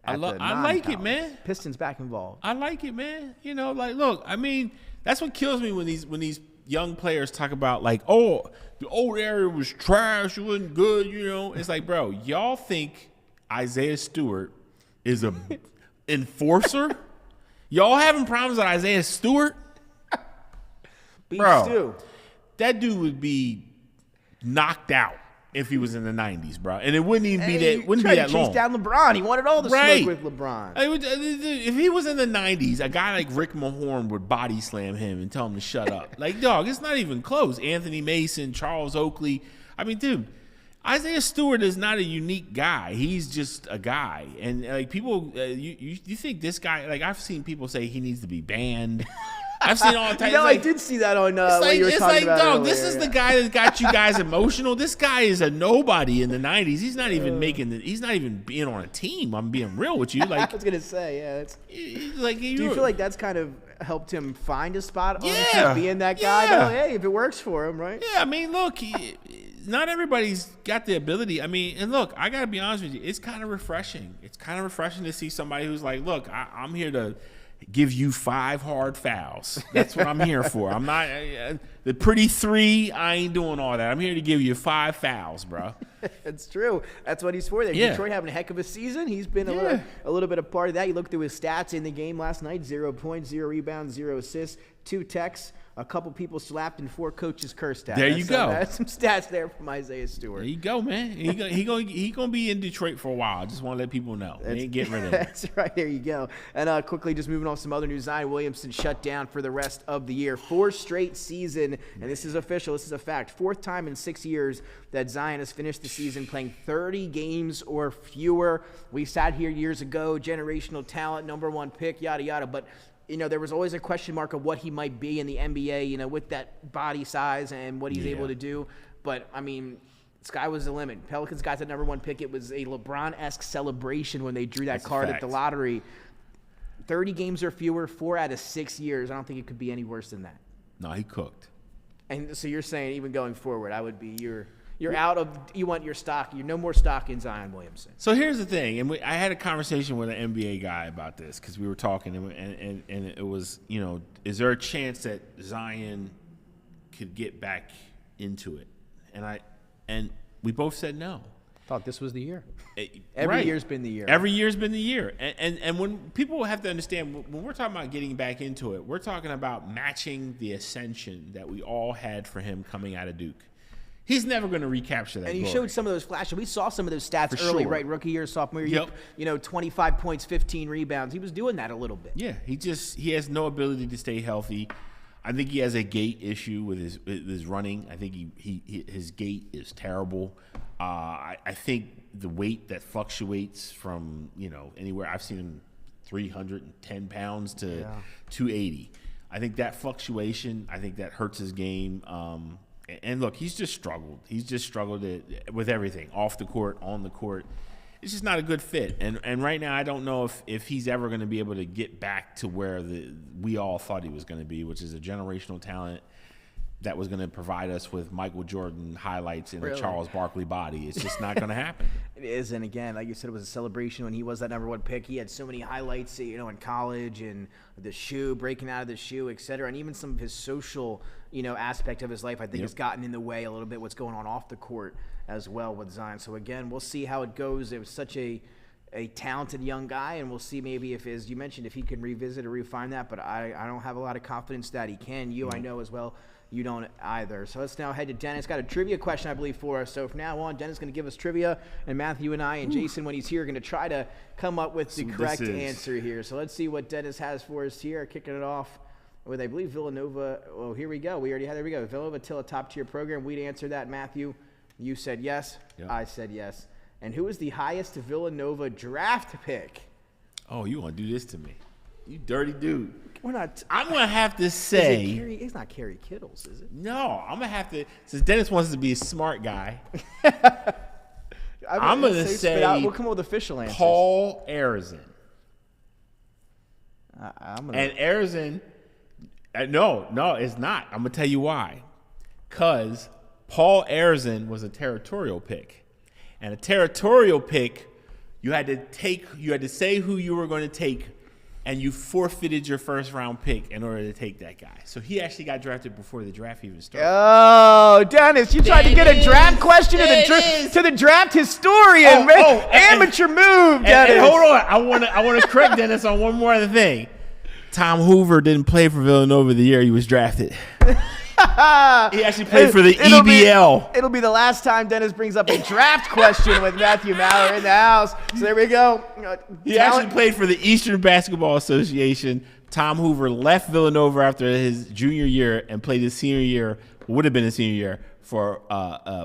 I like it, man. Pistons back involved. I like it, man. Look, I mean, that's what kills me when these young players talk about like, oh, the old area was trash, it wasn't good, It's like, bro, y'all think Isaiah Stewart is a enforcer? Y'all having problems with Isaiah Stewart? Bro, that dude would be knocked out if he was in the 90s, bro. And it wouldn't even be that long. He tried to chase down LeBron. He wanted all the smoke with LeBron. If he was in the 90s, a guy like Rick Mahorn would body slam him and tell him to shut up. Like, dog, it's not even close. Anthony Mason, Charles Oakley. I mean, dude, Isaiah Stewart is not a unique guy. He's just a guy. And, like, people, you think this guy, like, I've seen people say he needs to be banned. I've seen all the time. I did see that on what you were talking about dog, earlier. This is the guy that got you guys emotional. This guy is a nobody in the 90s. He's not even he's not even being on a team. I'm being real with you. Like, I was going to say, yeah. Like, do you feel like that's kind of helped him find a spot on being that guy? Yeah. Hey, if it works for him, right? Yeah, I mean, look, not everybody's got the ability. I mean, and look, I got to be honest with you. It's kind of refreshing. It's kind of refreshing to see somebody who's like, look, I'm here to give you 5 hard fouls. That's what I'm here for. I'm not the pretty 3. I ain't doing all that. I'm here to give you 5 fouls, bro. It's true. That's what he's for there. Yeah. Detroit having a heck of a season. He's been a little bit a part of that. You look through his stats in the game last night: 0 points, 0 rebounds, 0 assists, 2 techs. A couple people slapped and 4 coaches cursed at. There you go. That's some stats there from Isaiah Stewart. There you go, man. He gonna be in Detroit for a while. I just want to let people know. They ain't getting rid of him. That's right. There you go. And quickly, just moving on to some other news. Zion Williamson shut down for the rest of the year. 4 straight season, and this is official. This is a fact. 4th time in 6 years that Zion has finished the season playing 30 games or fewer. We sat here years ago, generational talent, #1 pick, yada yada, but there was always a question mark of what he might be in the NBA, with that body size and what he's able to do. But, I mean, sky was the limit. Pelicans got the #1 pick. It was a LeBron-esque celebration when they drew that card at the lottery. 30 games or fewer, 4 out of 6 years. I don't think it could be any worse than that. No, he cooked. And so you're saying even going forward, I would be You're out of. You want your stock. You're no more stock in Zion Williamson. So here's the thing, and I had a conversation with an NBA guy about this because we were talking, and it was, is there a chance that Zion could get back into it? And we both said no. Thought this was the year. Every year's been the year. Every year's been the year. And when people have to understand, when we're talking about getting back into it, we're talking about matching the ascension that we all had for him coming out of Duke. He's never going to recapture that. And he showed some of those flashes. We saw some of those stats For early, sure. right? Rookie year, sophomore year. Yep. 25 points, 15 rebounds. He was doing that a little bit. Yeah, he has no ability to stay healthy. I think he has a gait issue with his running. I think his gait is terrible. I think the weight that fluctuates from anywhere, I've seen him 310 pounds to 280. I think that fluctuation, I think that hurts his game. And look, he's just struggled. He's just struggled with everything, off the court, on the court. It's just not a good fit. And right now, I don't know if he's ever going to be able to get back to where we all thought he was going to be, which is a generational talent that was going to provide us with Michael Jordan highlights in a Charles Barkley body. It's just not going to happen. It is, and again, like you said, it was a celebration when he was that number one pick. He had so many highlights, in college, and the shoe, breaking out of the shoe, et cetera, and even some of his social, aspect of his life, I think has gotten in the way a little bit, what's going on off the court as well with Zion. So again, we'll see how it goes. It was such a talented young guy, and we'll see maybe if, as you mentioned, if he can revisit or refine that, but I don't have a lot of confidence that he can. I know as well. You don't either. So let's now head to Dennis. Got a trivia question, I believe, for us. So from now on, Dennis is going to give us trivia, and Matthew and I and Jason, when he's here, are going to try to come up with the correct answer here. So let's see what Dennis has for us here. Kicking it off with, I believe, Villanova. Oh, here we go. There we go. Villanova till a top-tier program. We'd answer that, Matthew. You said yes. Yep. I said yes. And who is the highest Villanova draft pick? Oh, you want to do this to me. You dirty dude. We're not. I'm going to have to say. It's not Kerry Kittles, is it? No, I'm going to have to. Since Dennis wants to be a smart guy, I'm going to say. We'll come up with official answers. Paul Arizin. And Arizin. No, it's not. I'm going to tell you why. Because Paul Arizin was a territorial pick. And a territorial pick, you had to say who you were going to take, and you forfeited your first round pick in order to take that guy. So he actually got drafted before the draft even started. Oh, Dennis, you tried to get a draft question to the draft historian. Amateur move, Dennis. And hold on, I want to correct Dennis on one more other thing. Tom Hoover didn't play for Villanova the year he was drafted. He actually played for the EBL. It'll be the last time Dennis brings up a draft question with Matthew Mallor in the house. So there we go. He actually played for the Eastern Basketball Association. Tom Hoover left Villanova after his junior year and played his senior year, would have been his senior year, for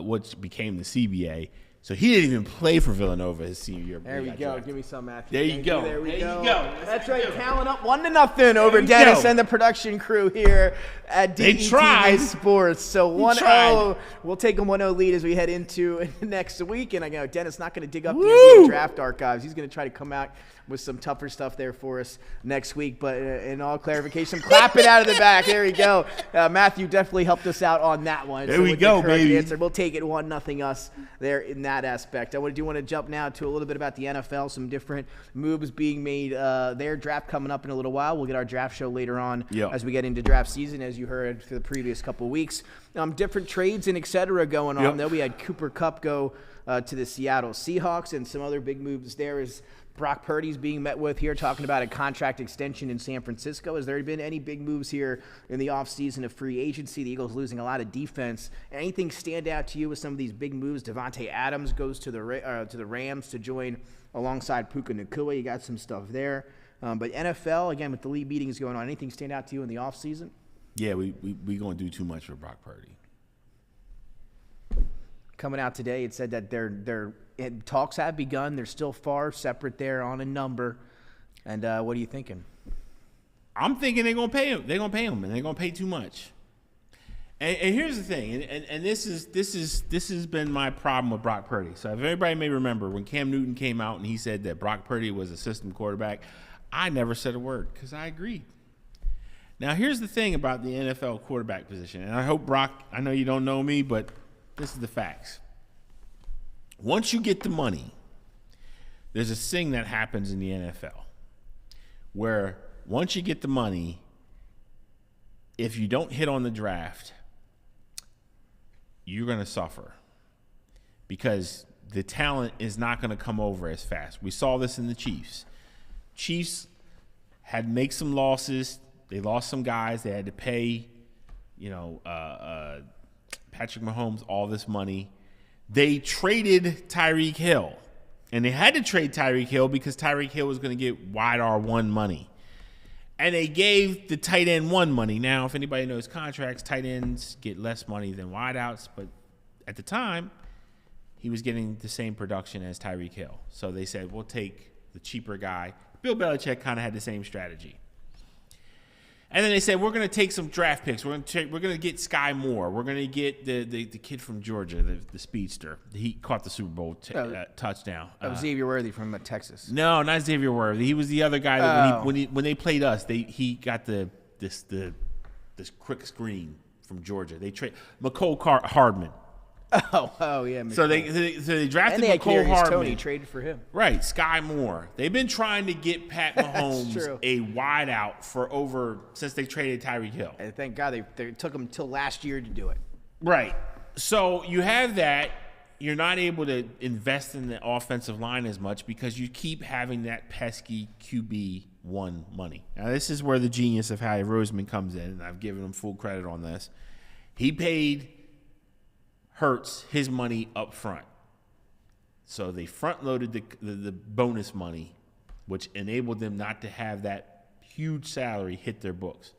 what became the CBA. So he didn't even play for Villanova his senior year. There we go. drafted. Give me some, Matthew. There you go. There we go. That's right. Talent up 1-0 over Dennis and the production crew here at DETV Sports. So 1-0. We'll take a 1-0 lead as we head into next week. And I know Dennis not going to dig up the NBA draft archives. He's going to try to come out with some tougher stuff there for us next week. But in all clarification, clap it out of the back. There we go. Matthew definitely helped us out on that one. There we go, baby. Answer. We'll take it 1-0 us there in that aspect. I do want to jump now to a little bit about the NFL, some different moves being made. Their draft coming up in a little while. We'll get our draft show later on as we get into draft season, as you heard for the previous couple of weeks. Different trades and et cetera going on. Though we had Cooper Kupp go to the Seattle Seahawks, and some other big moves there is Brock Purdy's being met with here, talking about a contract extension in San Francisco. Has there been any big moves here in the offseason of free agency? The Eagles losing a lot of defense. Anything stand out to you with some of these big moves? Devontae Adams goes to the Rams to join alongside Puka Nacua. You got some stuff there. But NFL, again, with the league meetings going on, anything stand out to you in the offseason? Yeah, we going to do too much for Brock Purdy. Coming out today, it said that their talks have begun. They're still far separate there on a number. And what are you thinking? I'm thinking they're gonna pay him. They're gonna pay him, and they're gonna pay too much. And here's the thing, and this has been my problem with Brock Purdy. So if everybody may remember when Cam Newton came out and he said that Brock Purdy was a system quarterback, I never said a word because I agreed. Now here's the thing about the NFL quarterback position, and I hope Brock. I know you don't know me, but This is the facts. Once you get the money, there's a thing that happens in the NFL where once you get the money, if you don't hit on the draft, you're going to suffer because the talent is not going to come over as fast. We saw this in the Chiefs. Chiefs had to make some losses. They lost some guys. They had to pay, Patrick Mahomes all this money. They traded Tyreek Hill. And they had to trade Tyreek Hill because Tyreek Hill was going to get wide R1 money. And they gave the tight end 1 money. Now, if anybody knows contracts, tight ends get less money than wideouts. But at the time, he was getting the same production as Tyreek Hill. So they said, we'll take the cheaper guy. Bill Belichick kind of had the same strategy. And then they said, we're going to take some draft picks. We're going to get Sky Moore. We're going to get the kid from Georgia, the speedster. He caught the Super Bowl touchdown. Xavier Worthy from Texas. No, not Xavier Worthy. He was the other guy that when they played us, he got this quick screen from Georgia. They trade McCole Hardman. Oh yeah. So they drafted McCole Hardman. Tony traded for him. Right, Sky Moore. They've been trying to get Pat Mahomes a wideout since they traded Tyreek Hill. And thank God they took him till last year to do it. Right. So you have that. You're not able to invest in the offensive line as much because you keep having that pesky QB1 money. Now this is where the genius of Howie Roseman comes in, and I've given him full credit on this. He paid Hurts his money up front. So they front-loaded the bonus money, which enabled them not to have that huge salary hit their books.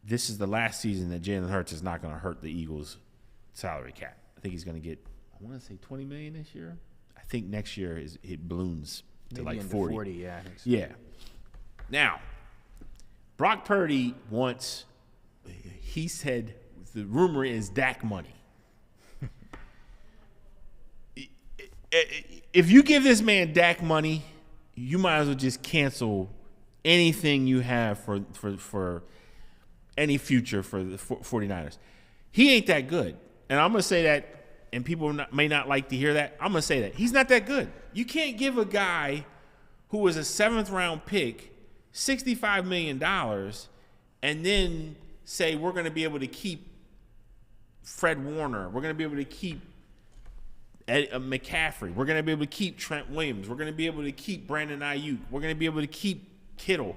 This is the last season that Jalen Hurts is not going to hurt the Eagles' salary cap. I think he's going to get, I want to say $20 million this year. I think next year it balloons to maybe like 40. 40, yeah. I think so. Yeah. Now, Brock Purdy wants, he said, the rumor is Dak money. If you give this man Dak money, you might as well just cancel anything you have for any future for the 49ers. He ain't that good. And I'm going to say that, and people may not like to hear that. I'm going to say that. He's not that good. You can't give a guy who was a 7th-round pick $65 million and then say we're going to be able to keep Fred Warner. We're going to be able to keep McCaffrey. We're going to be able to keep Trent Williams. We're going to be able to keep Brandon Ayuk. We're going to be able to keep Kittle.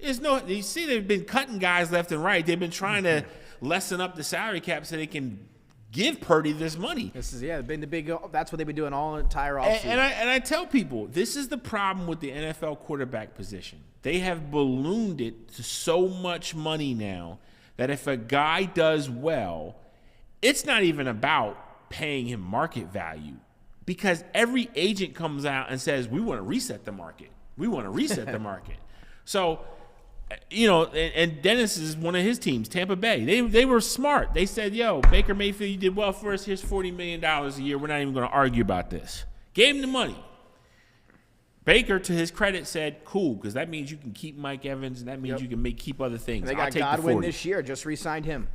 You see they've been cutting guys left and right. They've been trying to lessen up the salary cap so they can give Purdy this money. This is been the big. That's what they've been doing all entire offseason. And I tell people, this is the problem with the NFL quarterback position. They have ballooned it to so much money now that if a guy does well, it's not even about paying him market value because every agent comes out and says, we want to reset the market. We want to reset the market. So, and Dennis is one of his teams, Tampa Bay. They were smart. They said, yo, Baker Mayfield, you did well for us. Here's $40 million a year. We're not even going to argue about this. Gave him the money. Baker, to his credit, said, cool, because that means you can keep Mike Evans and that means you can keep other things. They got Godwin this year. Just re-signed him.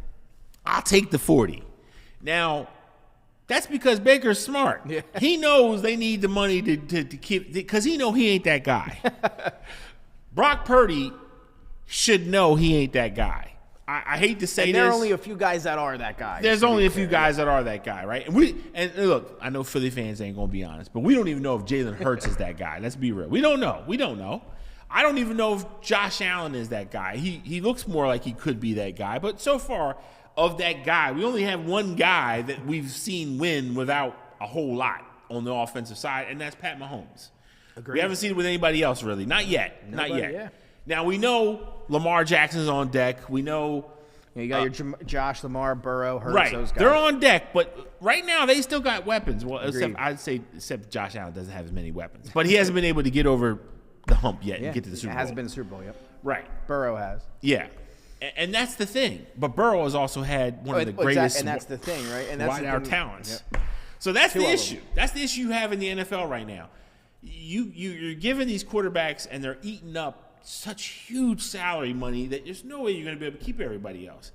I'll take the 40. Now, that's because Baker's smart. Yeah. He knows they need the money to keep, because he ain't that guy. Brock Purdy should know he ain't that guy. I hate to say this. There are only a few guys that are that guy. There's only a few guys that are that guy, right? And look, I know Philly fans ain't going to be honest, but we don't even know if Jalen Hurts is that guy. Let's be real. We don't know. I don't even know if Josh Allen is that guy. He looks more like he could be that guy, but so far – of that guy, we only have one guy that we've seen win without a whole lot on the offensive side, and that's Pat Mahomes. Agreed. We haven't seen it with anybody else, really. Not yet. Yeah. Now, we know Lamar Jackson's on deck. We know you got your Josh, Lamar, Burrow, Hurts, right. Those guys. They're on deck, but right now they still got weapons. Well, except Josh Allen doesn't have as many weapons. But he hasn't been able to get over the hump yet and get to the Super Bowl. It hasn't been the Super Bowl yet. Right. Burrow has. Yeah. And that's the thing. But Burrow has also had one of the greatest and that's the thing, right? And that's our talents. Yep. So that's the issue. That's the issue you have in the NFL right now. You're giving these quarterbacks, and they're eating up such huge salary money that there's no way you're going to be able to keep everybody else.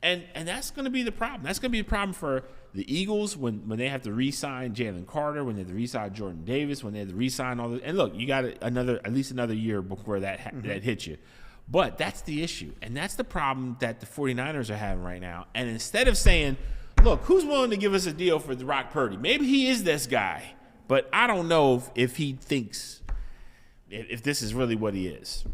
And that's going to be the problem. That's going to be the problem for the Eagles, when they have to re-sign Jalen Carter, when they have to re-sign Jordan Davis, when they have to re-sign all this, and look, you got at least another year before that hits you. But that's the issue, and that's the problem that the 49ers are having right now. And instead of saying, look, who's willing to give us a deal for Brock Purdy? Maybe he is this guy, but I don't know if he thinks if this is really what he is.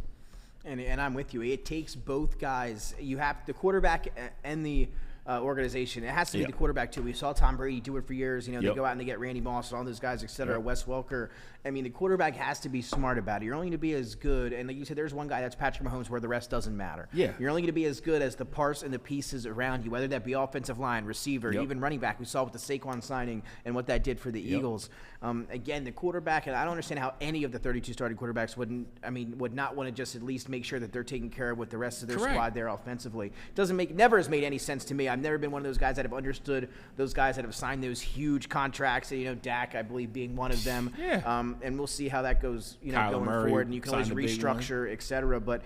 And I'm with you. It takes both guys. You have the quarterback and the organization. It has to be the quarterback too. We saw Tom Brady do it for years. They go out and they get Randy Moss and all those guys, et cetera. Wes Welker. I mean, the quarterback has to be smart about it. You're only going to be as good. And like you said, there's one guy, that's Patrick Mahomes, where the rest doesn't matter. Yeah. You're only going to be as good as the parts and the pieces around you, whether that be offensive line, receiver, even running back. We saw with the Saquon signing and what that did for the Eagles. Again, the quarterback, and I don't understand how any of the 32 starting quarterbacks would not want to just at least make sure that they're taking care of with the rest of their squad there offensively. Never has made any sense to me. I've never been one of those guys that have understood those guys that have signed those huge contracts. Dak, I believe, being one of them. Yeah. And we'll see how that goes, going forward. And you can always restructure, et cetera. But,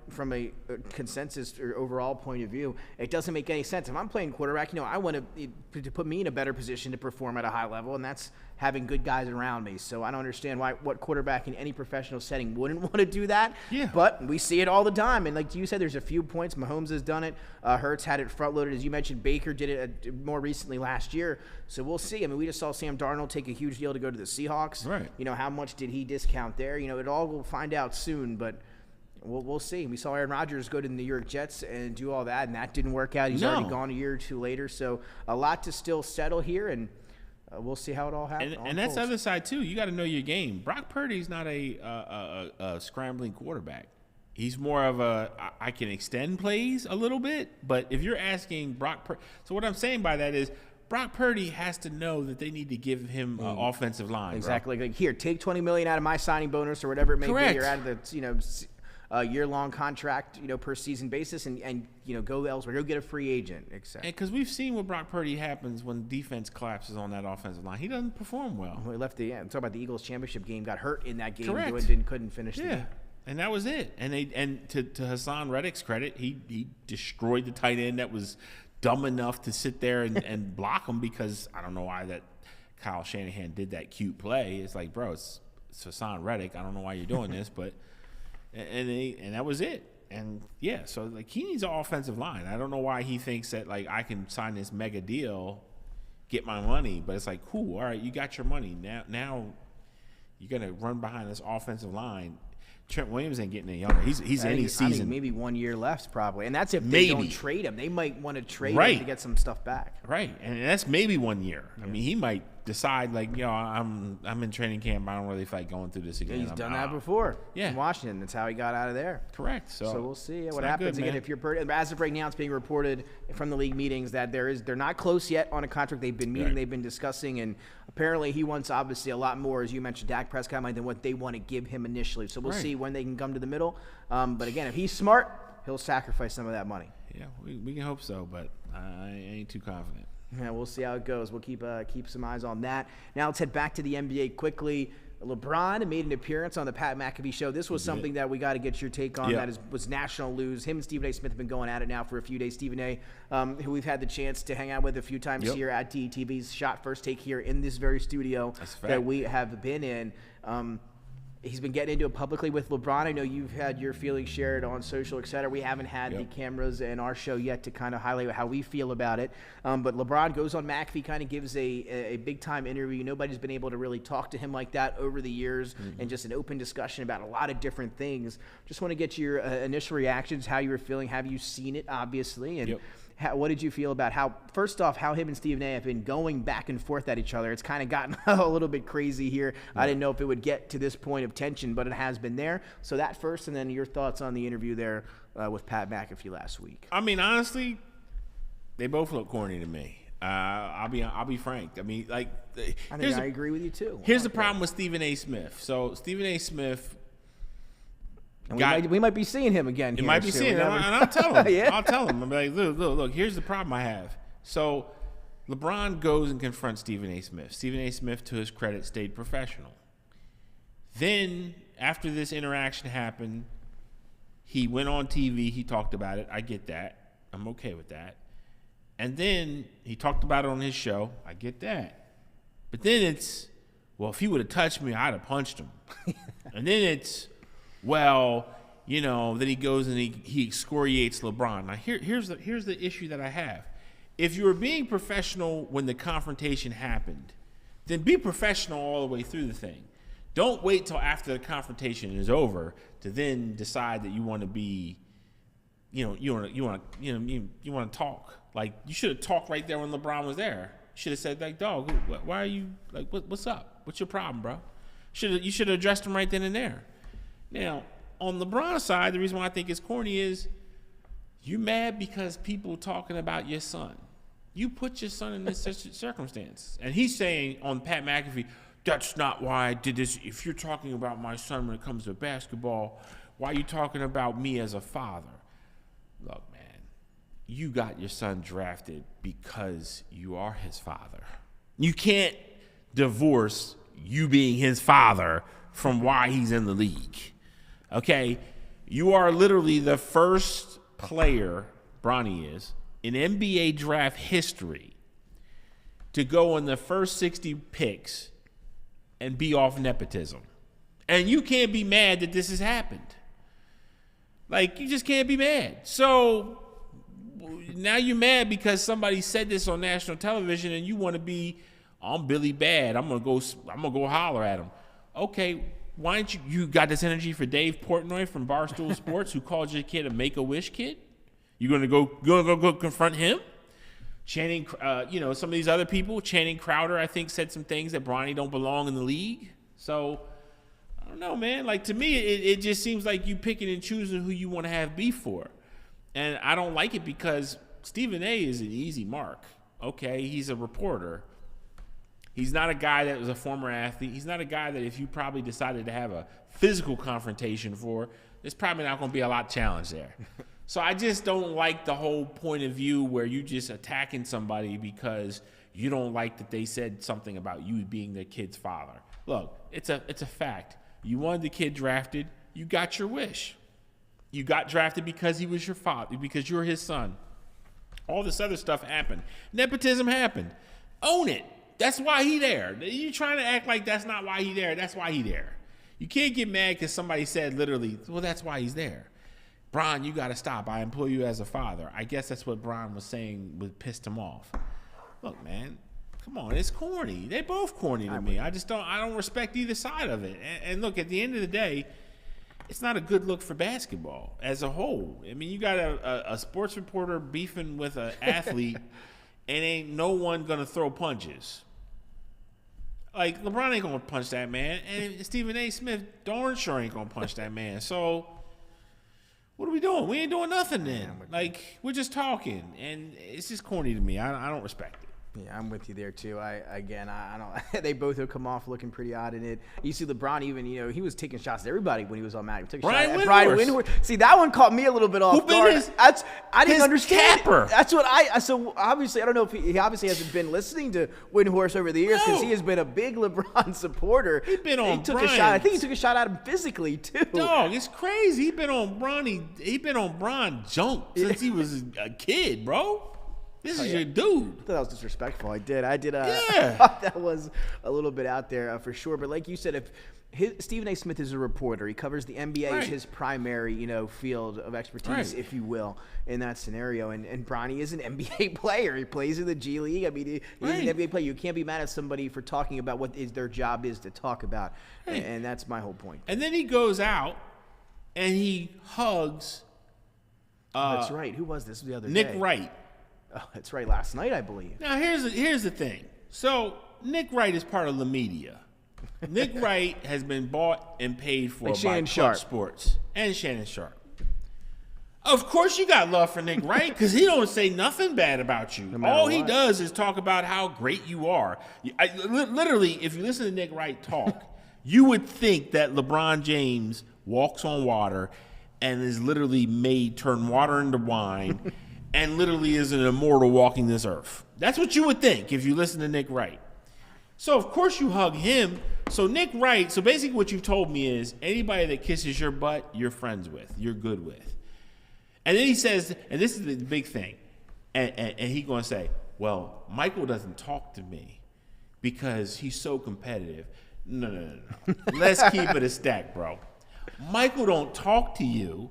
from a consensus or overall point of view, it doesn't make any sense. If I'm playing quarterback, I want to put me in a better position to perform at a high level, and that's having good guys around me. So I don't understand what quarterback in any professional setting wouldn't want to do that. Yeah. But we see it all the time. And like you said, there's a few points. Mahomes has done it. Hurts had it front-loaded. As you mentioned, Baker did it more recently last year. So we'll see. I mean, we just saw Sam Darnold take a huge deal to go to the Seahawks. Right. How much did he discount there? It all we'll find out soon, but we'll see. We saw Aaron Rodgers go to the New York Jets and do all that, and that didn't work out. He's already gone a year or two later. So a lot to still settle here, and we'll see how it all happens. And that's the other side, too. You got to know your game. Brock Purdy's not a scrambling quarterback. He's more of I can extend plays a little bit, but if you're asking Brock Purdy – so what I'm saying by that is Brock Purdy has to know that they need to give him an offensive line. Exactly. Like, here, take $20 million out of my signing bonus or whatever it may be, or out of the – year-long contract, per season basis, and go elsewhere, go get a free agent, etc. And because we've seen what Brock Purdy happens when defense collapses on that offensive line, he doesn't perform well. He left talk about the Eagles championship game, got hurt in that game, couldn't finish the game. And that was it. And to Hassan Reddick's credit, he destroyed the tight end that was dumb enough to sit there and block him, because I don't know why that Kyle Shanahan did that cute play. It's like, bro, it's Hassan Reddick. I don't know why you're doing this, but. And that was it. And so like he needs an offensive line. I don't know why he thinks that like I can sign this mega deal, get my money, but it's like, cool, all right, you got your money. Now you're gonna run behind this offensive line. Trent Williams ain't getting any younger. He's any season. I think maybe 1 year left probably, and that's if they don't trade him. They might want to trade him to get some stuff back. Right, and that's maybe 1 year. I mean, he might decide like, I'm in training camp. I don't really feel like going through this again. He's done that before. In Washington. That's how he got out of there. Correct. So we'll see what happens again. If you're as of right now, it's being reported from the league meetings that they're not close yet on a contract. They've been meeting. They've been discussing, and apparently he wants obviously a lot more, as you mentioned, Dak Prescott money than what they want to give him initially. So we'll see when they can come to the middle. But again, if he's smart, he'll sacrifice some of that money. Yeah, we can hope so, but I ain't too confident. Yeah, we'll see how it goes. We'll keep some eyes on that. Now let's head back to the NBA quickly. LeBron made an appearance on the Pat McAfee show. This was something that we got to get your take on. That was national news. Him and Stephen A. Smith have been going at it now for a few days. Stephen A., who we've had the chance to hang out with a few times here at DETV's Shot First Take here in this very studio that we have been in. He's been getting into it publicly with LeBron. I know you've had your feelings shared on social, et cetera. We haven't had the cameras in our show yet to kind of highlight how we feel about it. But LeBron goes on McAfee, kind of gives a big-time interview. Nobody's been able to really talk to him like that over the years, and just an open discussion about a lot of different things. Just want to get your initial reactions, how you were feeling. Have you seen it, obviously? And what did you feel about how him and Stephen A. have been going back and forth at each other? It's kind of gotten a little bit crazy here. I didn't know if it would get to this point of tension, but it has been there. So that first, and then your thoughts on the interview there with Pat McAfee last week. I mean, honestly, they both look corny to me. I'll be frank. I mean, like, I agree with you too. Here's the problem with Stephen A. Smith. So Stephen A. Smith. We might be seeing him again. You might be seeing him, and I'll tell him. I'll tell him. I'm like, look. Here's the problem I have. So, LeBron goes and confronts Stephen A. Smith. Stephen A. Smith, to his credit, stayed professional. Then, after this interaction happened, he went on TV. He talked about it. I get that. I'm okay with that. And then he talked about it on his show. I get that. But then it's, well, if he would have touched me, I'd have punched him. And then it's, well, you know, then he goes and he excoriates LeBron. Now, here's the issue that I have. If you were being professional when the confrontation happened, then be professional all the way through the thing. Don't wait till after the confrontation is over to then decide that you want to be, you want to talk. Like, you should have talked right there when LeBron was there. You should have said, like, dog, why are you, like, what's up? What's your problem, bro? You should have addressed him right then and there. Now, on LeBron's side, the reason why I think it's corny is you mad because people talking about your son. You put your son in this circumstance. And he's saying on Pat McAfee, that's not why I did this. If you're talking about my son when it comes to basketball, why are you talking about me as a father? Look, man, you got your son drafted because you are his father. You can't divorce you being his father from why he's in the league. Okay? You are literally the first player, Bronny is, in NBA draft history to go in the first 60 picks and be off nepotism. And you can't be mad that this has happened. Like, you just can't be mad. So now you're mad because somebody said this on national television and you want to be, I'm Billy Bad. I'm gonna go holler at him. Okay, why don't you got this energy for Dave Portnoy from Barstool Sports who called your kid a Make-A-Wish kid? You gonna go confront him? Channing, some of these other people, Channing Crowder, I think, said some things that Bronny don't belong in the league. So, I don't know, man. Like, to me, it just seems like you picking and choosing who you want to have beef for. And I don't like it because Stephen A. is an easy mark. Okay, he's a reporter. He's not a guy that was a former athlete. He's not a guy that if you probably decided to have a physical confrontation for, there's probably not going to be a lot of challenge there. So I just don't like the whole point of view where you just attacking somebody because you don't like that they said something about you being their kid's father. Look, it's a fact. You wanted the kid drafted. You got your wish. You got drafted because he was your father, because you're his son. All this other stuff happened. Nepotism happened. Own it. That's why he there. You trying to act like that's not why he there. That's why he there. You can't get mad because somebody said literally, well, that's why he's there. Bron, you got to stop. I employ you as a father. I guess that's what Bron was saying would pissed him off. Look, man, come on. It's corny. They both corny to me. I don't respect either side of it. And look, at the end of the day, it's not a good look for basketball as a whole. I mean, you got a sports reporter beefing with an athlete and ain't no one going to throw punches. Like, LeBron ain't going to punch that man. And Stephen A. Smith darn sure ain't going to punch that man. So what are we doing? We ain't doing nothing then. Like, we're just talking. And it's just corny to me. I don't respect it. Yeah, I'm with you there too. I don't. They both have come off looking pretty odd in it. You see LeBron even, he was taking shots at everybody when he was on Madden. He took a shot at Brian Windhorst. See, that one caught me a little bit off guard. I didn't understand. Capper. That's what So obviously, I don't know if he obviously hasn't been listening to Windhorst over the years because he has been a big LeBron supporter. He's been on. He took a shot. I think he took a shot at him physically too. Dog, it's crazy. He been on Bron junk since he was a kid, bro. This is your dude. I thought that was disrespectful. I did. I thought that was a little bit out there for sure. But like you said, if Stephen A. Smith is a reporter, he covers the NBA, is his primary, field of expertise, if you will, in that scenario. And Bronny is an NBA player. He plays in the G League. I mean, he's an NBA player. You can't be mad at somebody for talking about what their job is to talk about. And that's my whole point. And then he goes out and he hugs. That's right. Who was this the other day? Nick Wright. Oh, that's right. Last night, I believe. Now, here's the thing. So, Nick Wright is part of the media. Nick Wright has been bought and paid for by Clutch Sports and Shannon Sharp. Of course, you got love for Nick Wright because he don't say nothing bad about you. All he does is talk about how great you are. Literally, if you listen to Nick Wright talk, you would think that LeBron James walks on water and is literally turn water into wine. And literally is an immortal walking this earth. That's what you would think if you listen to Nick Wright. So, of course, you hug him. So, Nick Wright, so basically what you've told me is anybody that kisses your butt, you're friends with, you're good with. And then he says, and this is the big thing, And he going to say, well, Michael doesn't talk to me because he's so competitive. No. Let's keep it a stack, bro. Michael don't talk to you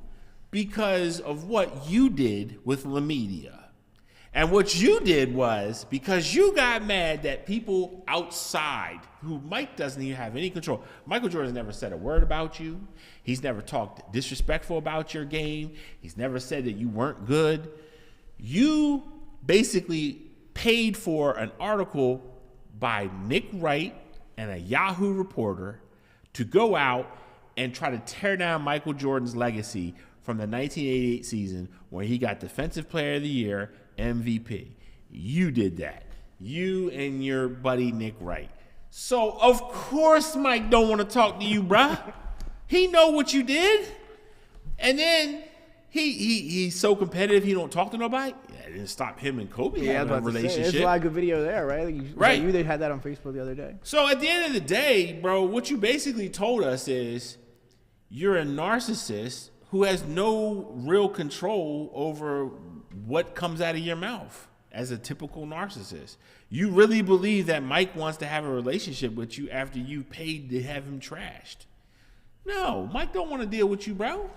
because of what you did with LaMedia. And what you did was because you got mad that people outside who Mike doesn't even have any control. Michael Jordan's never said a word about you. He's never talked disrespectful about your game. He's never said that you weren't good. You basically paid for an article by Nick Wright and a Yahoo reporter to go out and try to tear down Michael Jordan's legacy from the 1988 season where he got Defensive Player of the Year, MVP. You did that. You and your buddy Nick Wright. So, of course Mike don't want to talk to you, bruh. He know what you did. And then he's so competitive he don't talk to nobody. It didn't stop him and Kobe having a relationship. There's a lot of good video there, right? Right. You had that on Facebook the other day. So at the end of the day, bro, what you basically told us is you're a narcissist who has no real control over what comes out of your mouth as a typical narcissist. You really believe that Mike wants to have a relationship with you after you paid to have him trashed. No, Mike don't want to deal with you, bro.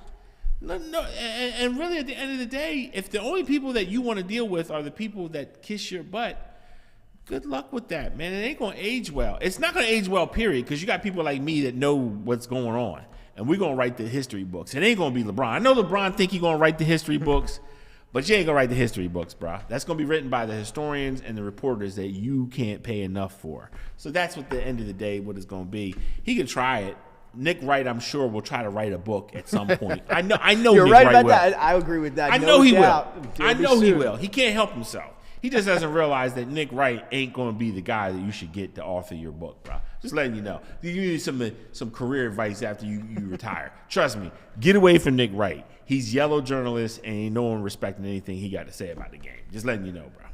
No, and really at the end of the day, if the only people that you want to deal with are the people that kiss your butt, good luck with that, man. It ain't going to age well. It's not going to age well, period, because you got people like me that know what's going on, and we're going to write the history books. It ain't going to be LeBron. I know LeBron think he's going to write the history books, but you ain't going to write the history books, bro. That's going to be written by the historians and the reporters that you can't pay enough for. So that's what the end of the day, what it's going to be. He can try it. Nick Wright, I'm sure, will try to write a book at some point. I know. You're Nick right Wright about will. that. I agree with that. I know he doubt. will. I know he will. He can't help himself. He just doesn't realize that Nick Wright ain't going to be the guy that you should get to author your book, bro. Just letting you know. You need some career advice after you retire. Trust me. Get away from Nick Wright. He's yellow journalist and ain't no one respecting anything he got to say about the game. Just letting you know, bro.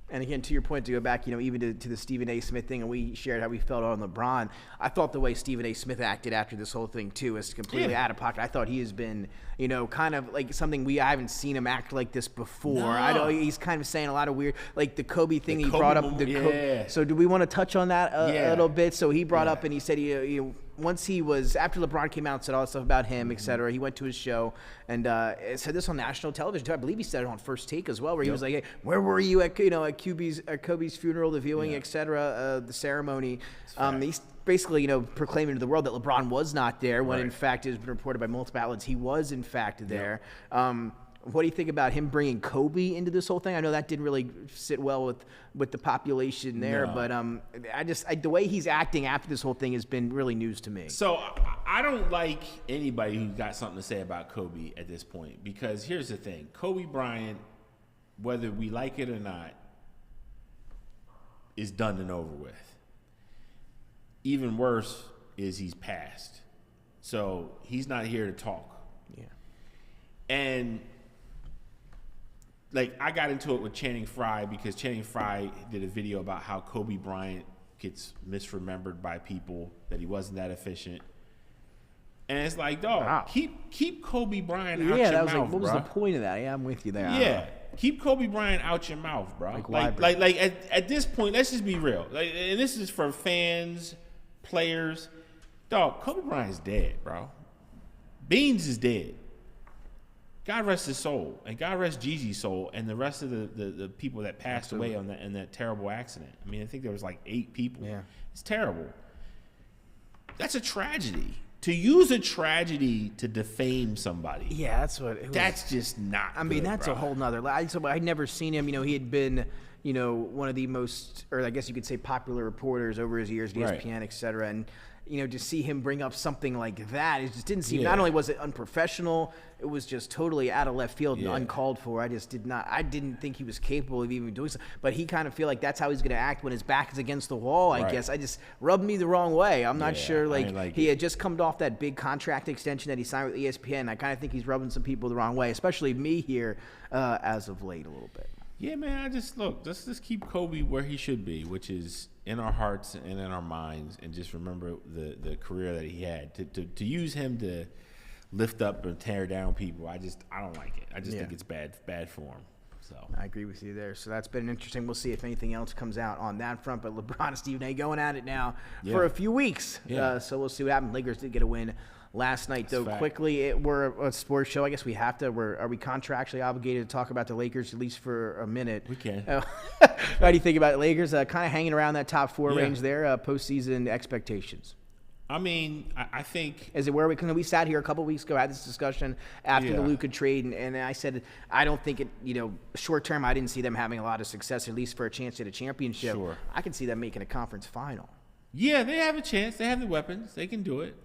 And again, to your point, to go back, even to the Stephen A. Smith thing, and we shared how we felt on LeBron. I thought the way Stephen A. Smith acted after this whole thing too is completely out of pocket. I thought he has been, kind of like something I haven't seen him act like this before. No. I know he's kind of saying a lot of weird, like the Kobe thing he brought up. So do we want to touch on that a little bit? So he brought up and he said once after LeBron came out and said all that stuff about him, et cetera, he went to his show and said this on national television too. I believe he said it on First Take as well, where he was like, "Hey, where were you at Kobe's funeral, the viewing, et cetera, the ceremony?" He's basically, proclaiming to the world that LeBron was not there when in fact it has been reported by multiple outlets he was in fact there. What do you think about him bringing Kobe into this whole thing? I know that didn't really sit well with the population there, but the way he's acting after this whole thing has been really news to me. So I don't like anybody who's got something to say about Kobe at this point, because here's the thing. Kobe Bryant, whether we like it or not, is done and over with. Even worse is he's passed. So he's not here to talk. Yeah. And I got into it with Channing Frye because Channing Frye did a video about how Kobe Bryant gets misremembered by people, that he wasn't that efficient. And it's like, dog, keep Kobe Bryant out your mouth, what was the point of that? Yeah, I'm with you there. Yeah, keep Kobe Bryant out your mouth, bro. At this point, let's just be real. And this is for fans, players. Dog, Kobe Bryant's dead, bro. Beans is dead. God rest his soul, and God rest Gigi's soul, and the rest of the people that passed away in that terrible accident. I mean, I think there was 8 people. Yeah, it's terrible. That's a tragedy. To use a tragedy to defame somebody. Yeah, that's just not. I mean, that's a whole nother. I'd never seen him. He had been, one of the most, or I guess you could say, popular reporters over his years, ESPN, et cetera, and. To see him bring up something like that, it just didn't seem. Not only was it unprofessional, it was just totally out of left field and uncalled for. I didn't think he was capable of even doing so. But he kind of feel like that's how he's going to act when his back is against the wall. I guess I just rubbed me the wrong way. I'm not sure. He had just come off that big contract extension that he signed with ESPN. I kind of think he's rubbing some people the wrong way, especially me here as of late a little bit. Yeah, man. Let's just keep Kobe where he should be, which is in our hearts and in our minds, and just remember the career that he had. To use him to lift up and tear down people, I don't like it. I just think it's bad form. So I agree with you there. So that's been interesting. We'll see if anything else comes out on that front. But LeBron and Stephen A. going at it now for a few weeks. Yeah. So we'll see what happens. Lakers did get a win last night, though. Quickly, we're a sports show. I guess we have to. Are we contractually obligated to talk about the Lakers at least for a minute? We can. How do you think about the Lakers? Kind of hanging around that top 4 range there. Postseason expectations. I mean, I think... Is it where we sat here a couple weeks ago, had this discussion after the Luka trade, and I said, I don't think it, short term, I didn't see them having a lot of success, at least for a chance at a championship. Sure. I can see them making a conference final. Yeah, they have a chance. They have the weapons. They can do it.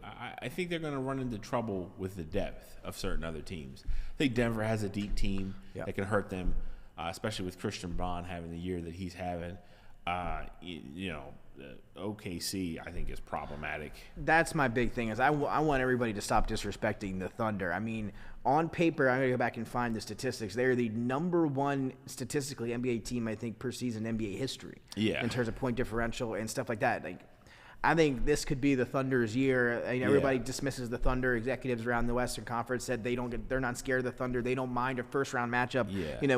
I think they're going to run into trouble with the depth of certain other teams. I think Denver has a deep team that can hurt them, especially with Christian Braun having the year that he's having. OKC, I think, is problematic. That's my big thing. Is I want everybody to stop disrespecting the Thunder. I mean, on paper, I'm going to go back and find the statistics. They're the number 1 statistically NBA team, I think, per season in NBA history. Yeah. In terms of point differential and stuff like that. Like, I think this could be the Thunder's year. I mean, everybody dismisses the Thunder. Executives around the Western Conference said they're not scared of the Thunder. They don't mind a first-round matchup,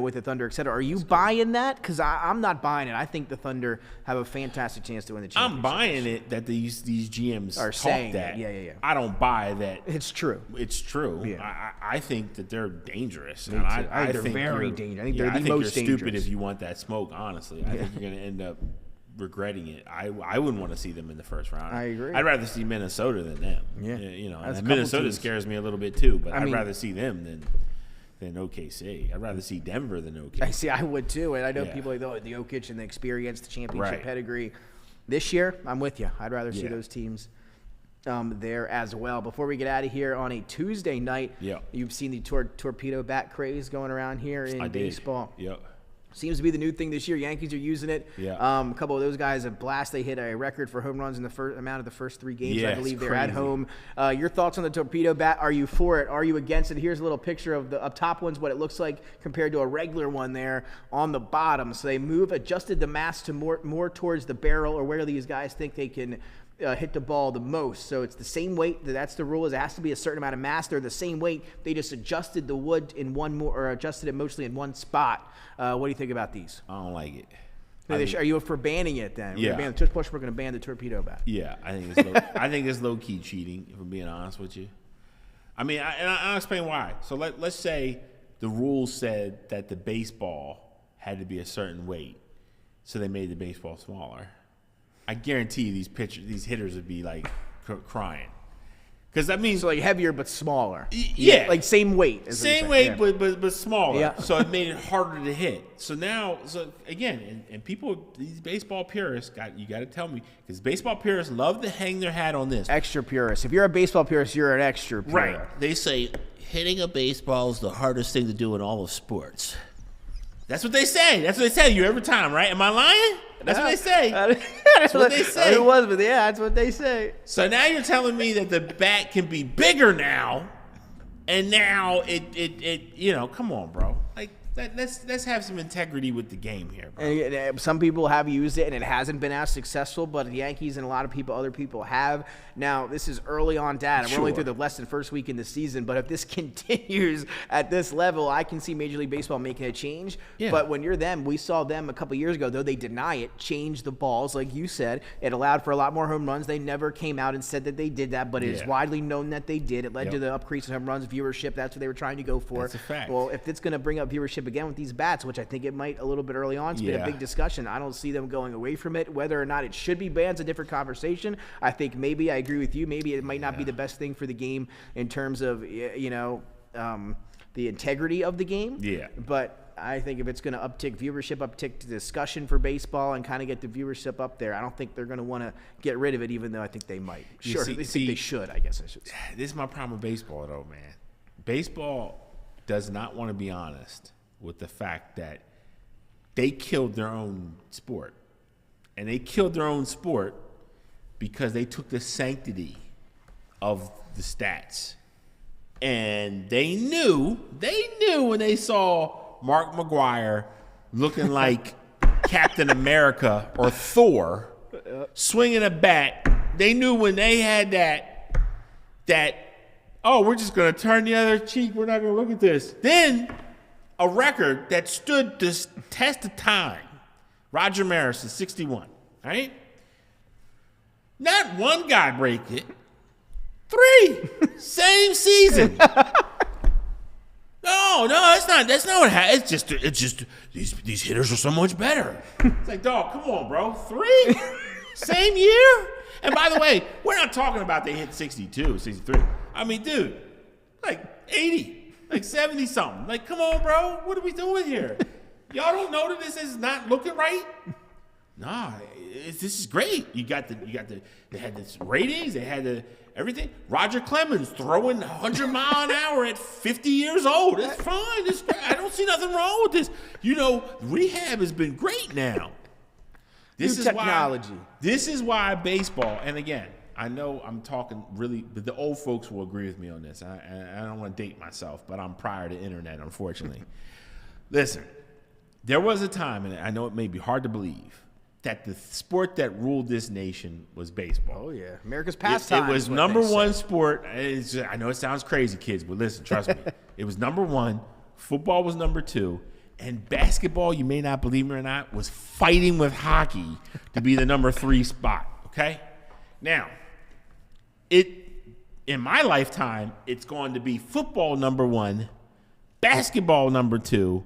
with the Thunder, et cetera. Are you buying that? Because I'm not buying it. I think the Thunder have a fantastic chance to win the championship. I'm buying it that these GMs are saying that. Yeah. I don't buy that. It's true. It's true. Yeah. I think that they're dangerous. And I think they're very dangerous. I think they're the most dangerous. You're stupid if you want that smoke, honestly. I think you're going to end up regretting it. I wouldn't want to see them in the first round. I agree. I'd rather see Minnesota than them. Yeah. And Minnesota scares me a little bit too, but I'd rather see them than OKC. I'd rather see Denver than OKC. I would too. And I know people like the Jokic and the experience, the championship pedigree. This year, I'm with you. I'd rather see those teams there as well. Before we get out of here on a Tuesday night, you've seen the torpedo bat craze going around here in baseball. Yep. Seems to be the new thing this year. Yankees are using it. Yeah. A couple of those guys have blast. They hit a record for home runs in the first amount of the first 3 games. I believe they're at home. Your thoughts on the torpedo bat? Are you for it? Are you against it? Here's a little picture of the up top ones, what it looks like compared to a regular one there on the bottom. So they adjusted the mass to more towards the barrel or where these guys think they can hit the ball the most. So it's the same weight. That's the rule. Is it has to be a certain amount of mass. They're the same weight. They just adjusted the wood in one more, or adjusted it mostly in one spot. What do you think about these? I don't like it. Are you for banning it then? Yeah. We're going to push. We're going to ban the torpedo bat. Yeah, I think it's low key cheating. If I'm being honest with you. I mean, I'll explain why. So let's say the rules said that the baseball had to be a certain weight, so they made the baseball smaller. I guarantee you these hitters would be like crying. Because that means so like heavier but smaller. Yeah, like same weight. Same weight, but smaller. Yeah. So it made it harder to hit. So now, again, and people, these baseball purists, you got to tell me, because baseball purists love to hang their hat on this. Extra purist. If you're a baseball purist, you're an extra purist. Right. They say hitting a baseball is the hardest thing to do in all of sports. That's what they say. That's what they tell you every time, right? Am I lying? That's what they say. That's what they say. It was, but that's what they say. So now you're telling me that the bat can be bigger now, and now it come on, bro. Like let's have some integrity with the game here, bro. And some people have used it, and it hasn't been as successful, but the Yankees and a lot of other people have. Now, this is early on data. We're only through the less than first week in the season, but if this continues at this level, I can see Major League Baseball making a change. Yeah. But when you're them, we saw them a couple years ago, though they deny it, change the balls, like you said. It allowed for a lot more home runs. They never came out and said that they did that, but it is widely known that they did. It led to the increase in home runs, viewership. That's what they were trying to go for. That's a fact. Well, if it's going to bring up viewership again with these bats, which I think it might a little bit early on, it's been a big discussion. I don't see them going away from it. Whether or not it should be banned is a different conversation. I think maybe I agree with you. Maybe it might not be the best thing for the game in terms of the integrity of the game. Yeah. But I think if it's going to uptick viewership, uptick the discussion for baseball, and kind of get the viewership up there, I don't think they're going to want to get rid of it, even though I think they might. Sure, they think they should, I guess I should say. This is my problem with baseball, though, man. Baseball does not want to be honest with the fact that they killed their own sport. And they killed their own sport because they took the sanctity of the stats. And they knew when they saw Mark McGwire looking like Captain America or Thor swinging a bat, they knew when they had that, oh, we're just going to turn the other cheek, we're not going to look at this. Then a record that stood the test of time. Roger Maris is 61, right? Not one guy break it. 3, same season. No, that's not what happened. It's just these hitters are so much better. It's like, dog, come on, bro. 3, same year. And by the way, we're not talking about they hit 62, 63. I mean, dude, like 80, like 70 something. Like, come on, bro. What are we doing here? Y'all don't know that this is not looking right? Nah, this is great. They had this ratings, they had everything. Roger Clemens throwing 100 mile an hour at 50 years old. It's fine. I don't see nothing wrong with this. Rehab has been great now. This is technology. This is why baseball, and again, I know I'm talking really, but the old folks will agree with me on this. I don't want to date myself, but I'm prior to internet, unfortunately. Listen, there was a time, and I know it may be hard to believe, that the sport that ruled this nation was baseball. Oh, yeah. America's pastime. It was number one sport. I know it sounds crazy, kids, but listen, trust me. It was number one. Football was number 2. And basketball, you may not believe me or not, was fighting with hockey to be the number 3 spot, okay? Now, in my lifetime, it's going to be football number 1, basketball number 2,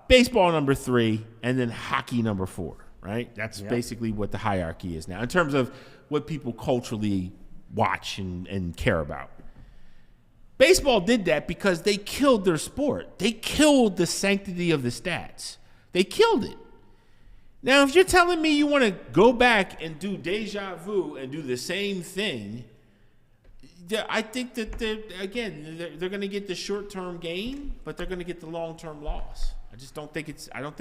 baseball number 3, and then hockey number 4, right? That's basically what the hierarchy is now in terms of what people culturally watch and care about. Baseball did that because they killed their sport. They killed the sanctity of the stats. They killed it. Now, if you're telling me you want to go back and do deja vu and do the same thing, I think that they're going to get the short-term gain, but they're going to get the long-term loss. I don't think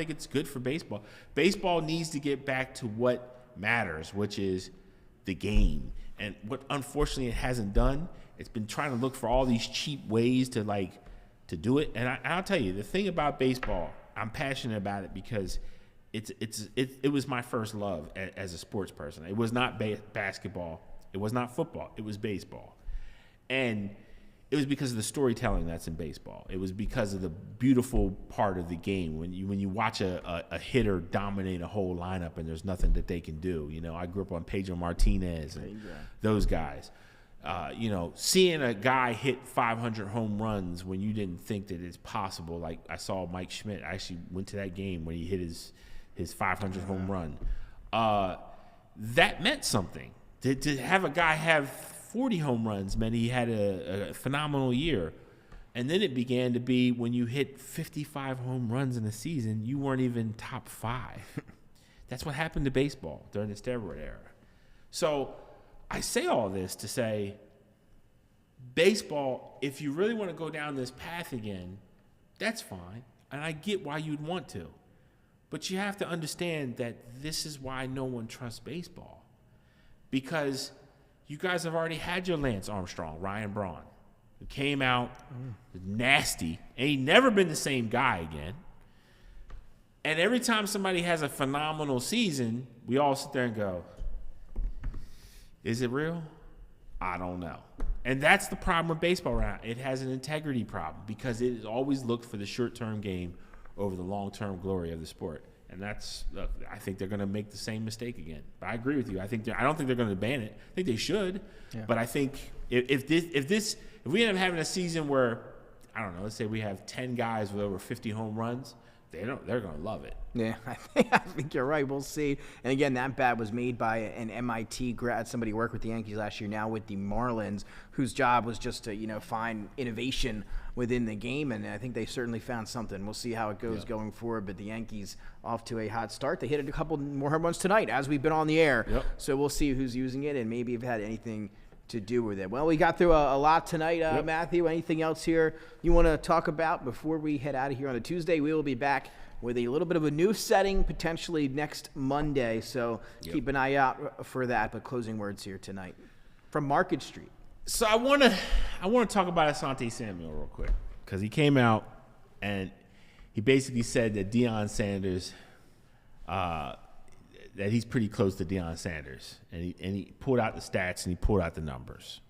it's good for baseball. Baseball needs to get back to what matters, which is the game. And what unfortunately it hasn't done, it's been trying to look for all these cheap ways to do it. And I'll tell you, the thing about baseball, I'm passionate about it because it was my first love as a sports person. It was not basketball. It was not football. It was baseball. And it was because of the storytelling that's in baseball. It was because of the beautiful part of the game. When you watch a hitter dominate a whole lineup and there's nothing that they can do. I grew up on Pedro Martinez and those guys. Seeing a guy hit 500 home runs when you didn't think that it's possible. Like I saw Mike Schmidt. I actually went to that game when he hit his 500 home run. That meant something. To have a guy have 40 home runs meant he had a phenomenal year. And then it began to be when you hit 55 home runs in a season, you weren't even top 5. That's what happened to baseball during the steroid era. So I say all this to say baseball, if you really want to go down this path again, that's fine. And I get why you'd want to. But you have to understand that this is why no one trusts baseball. Because you guys have already had your Lance Armstrong, Ryan Braun, who came out nasty, and he never been the same guy again. And every time somebody has a phenomenal season, we all sit there and go, is it real? I don't know. And that's the problem with baseball right now. It has an integrity problem because it has always looked for the short-term game over the long-term glory of the sport. And I think they're going to make the same mistake again. But I agree with you. I don't think they're going to ban it. I think they should. Yeah. But I think if we end up having a season where, I don't know, let's say we have 10 guys with over 50 home runs, they're going to love it. Yeah, I think you're right. We'll see. And again, that bat was made by an MIT grad, somebody who worked with the Yankees last year, now with the Marlins, whose job was just to, find innovation within the game. And I think they certainly found something. We'll see how it goes going forward. But the Yankees off to a hot start. They hit a couple more home runs tonight as we've been on the air. Yep. So we'll see who's using it and maybe if it had anything to do with it. Well, we got through a lot tonight, Matthew. Anything else here you want to talk about before we head out of here on a Tuesday? We will be back with a little bit of a new setting potentially next Monday. So keep an eye out for that. But closing words here tonight from Market Street. So I want to talk about Asante Samuel real quick because he came out and he basically said that Deion Sanders, that he's pretty close to Deion Sanders, and he pulled out the stats and he pulled out the numbers.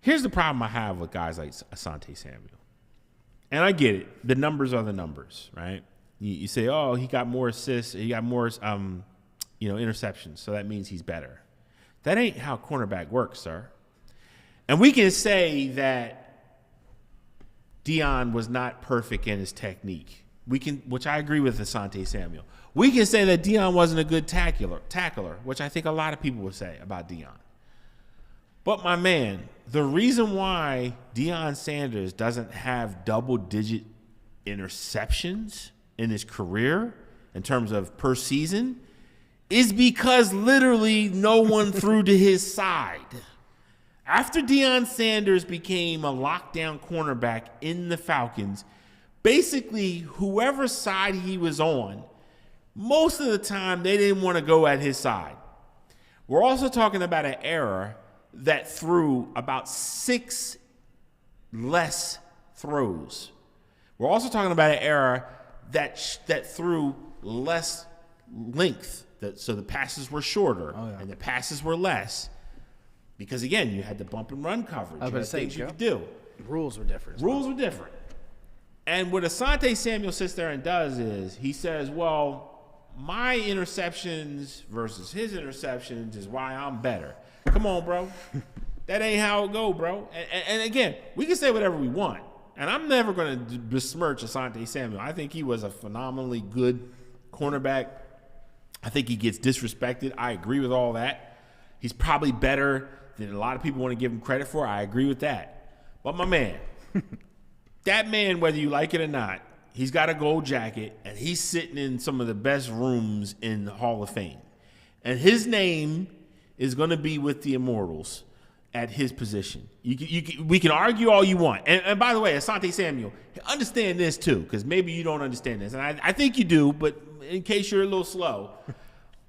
Here's the problem I have with guys like Asante Samuel. And I get it. The numbers are the numbers, right? You say, oh, he got more assists, he got more, interceptions, so that means he's better. That ain't how cornerback works, sir. And we can say that Deion was not perfect in his technique. Which I agree with Asante Samuel. We can say that Deion wasn't a good tackler, which I think a lot of people would say about Deion. But my man, the reason why Deion Sanders doesn't have double-digit interceptions in his career in terms of per season is because literally no one threw to his side. After Deion Sanders became a lockdown cornerback in the Falcons, basically whoever side he was on, most of the time they didn't want to go at his side. We're also talking about an era that threw about 6 less throws. We're also talking about an era that threw less length. So the passes were shorter and the passes were less. Because, again, you had the bump and run coverage. I was going to say, you could do. Rules were different. Rules were different. And what Asante Samuel sits there and does is he says, well, my interceptions versus his interceptions is why I'm better. Come on, bro. That ain't how it go, bro. And again, we can say whatever we want. And I'm never going to besmirch Asante Samuel. I think he was a phenomenally good cornerback. I think he gets disrespected. I agree with all that. He's probably better than a lot of people want to give him credit for. I agree with that. But my man, that man, whether you like it or not, he's got a gold jacket, and he's sitting in some of the best rooms in the Hall of Fame. And his name is going to be with the immortals at his position. We can argue all you want. And by the way, Asante Samuel, understand this too, because maybe you don't understand this. And I think you do, but in case you're a little slow,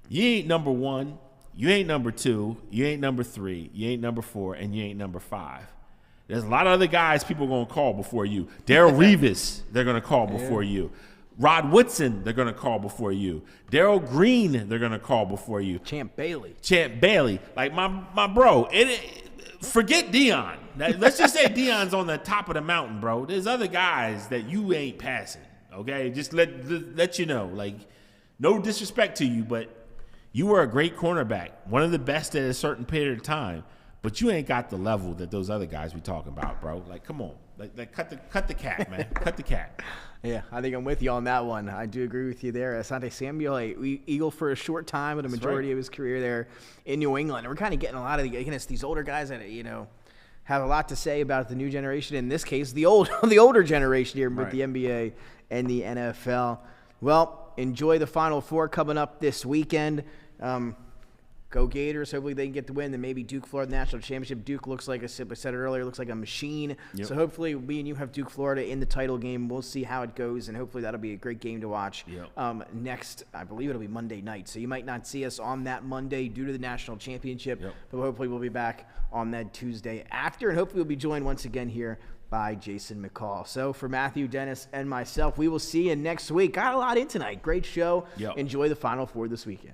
you ain't number 1, you ain't number 2, you ain't number 3, you ain't number 4, and you ain't number 5. There's a lot of other guys people are going to call before you. Darrelle Revis, they're going to call before you. Rod Woodson, they're going to call before you. Darryl Green, they're going to call before you. Champ Bailey. Like my bro. Forget Deion. Let's just say Deion's on the top of the mountain, bro. There's other guys that you ain't passing, okay? Just let you know. Like, no disrespect to you, but you were a great cornerback, one of the best at a certain period of time, but you ain't got the level that those other guys we talking about, bro. Like, come on. Like cut the cap, man. Cut the cap. Yeah, I think I'm with you on that one. I do agree with you there. Asante Samuel, Eagle for a short time, but a majority of his career there in New England. And we're kind of getting a lot of these older guys that have a lot to say about the new generation. In this case, the older generation here with the NBA and the NFL. Well, enjoy the Final Four coming up this weekend. Go Gators. Hopefully they can get the win. Then maybe Duke, Florida National Championship. Duke looks like, I said it earlier, looks like a machine. Yep. So hopefully we and you have Duke, Florida in the title game. We'll see how it goes, and hopefully that'll be a great game to watch. Yep. Next, I believe it'll be Monday night. So you might not see us on that Monday due to the national championship, but hopefully we'll be back on that Tuesday after, and hopefully we'll be joined once again here by Jason McCall. So for Matthew, Dennis, and myself, we will see you next week. Got a lot in tonight. Great show. Yep. Enjoy the Final Four this weekend.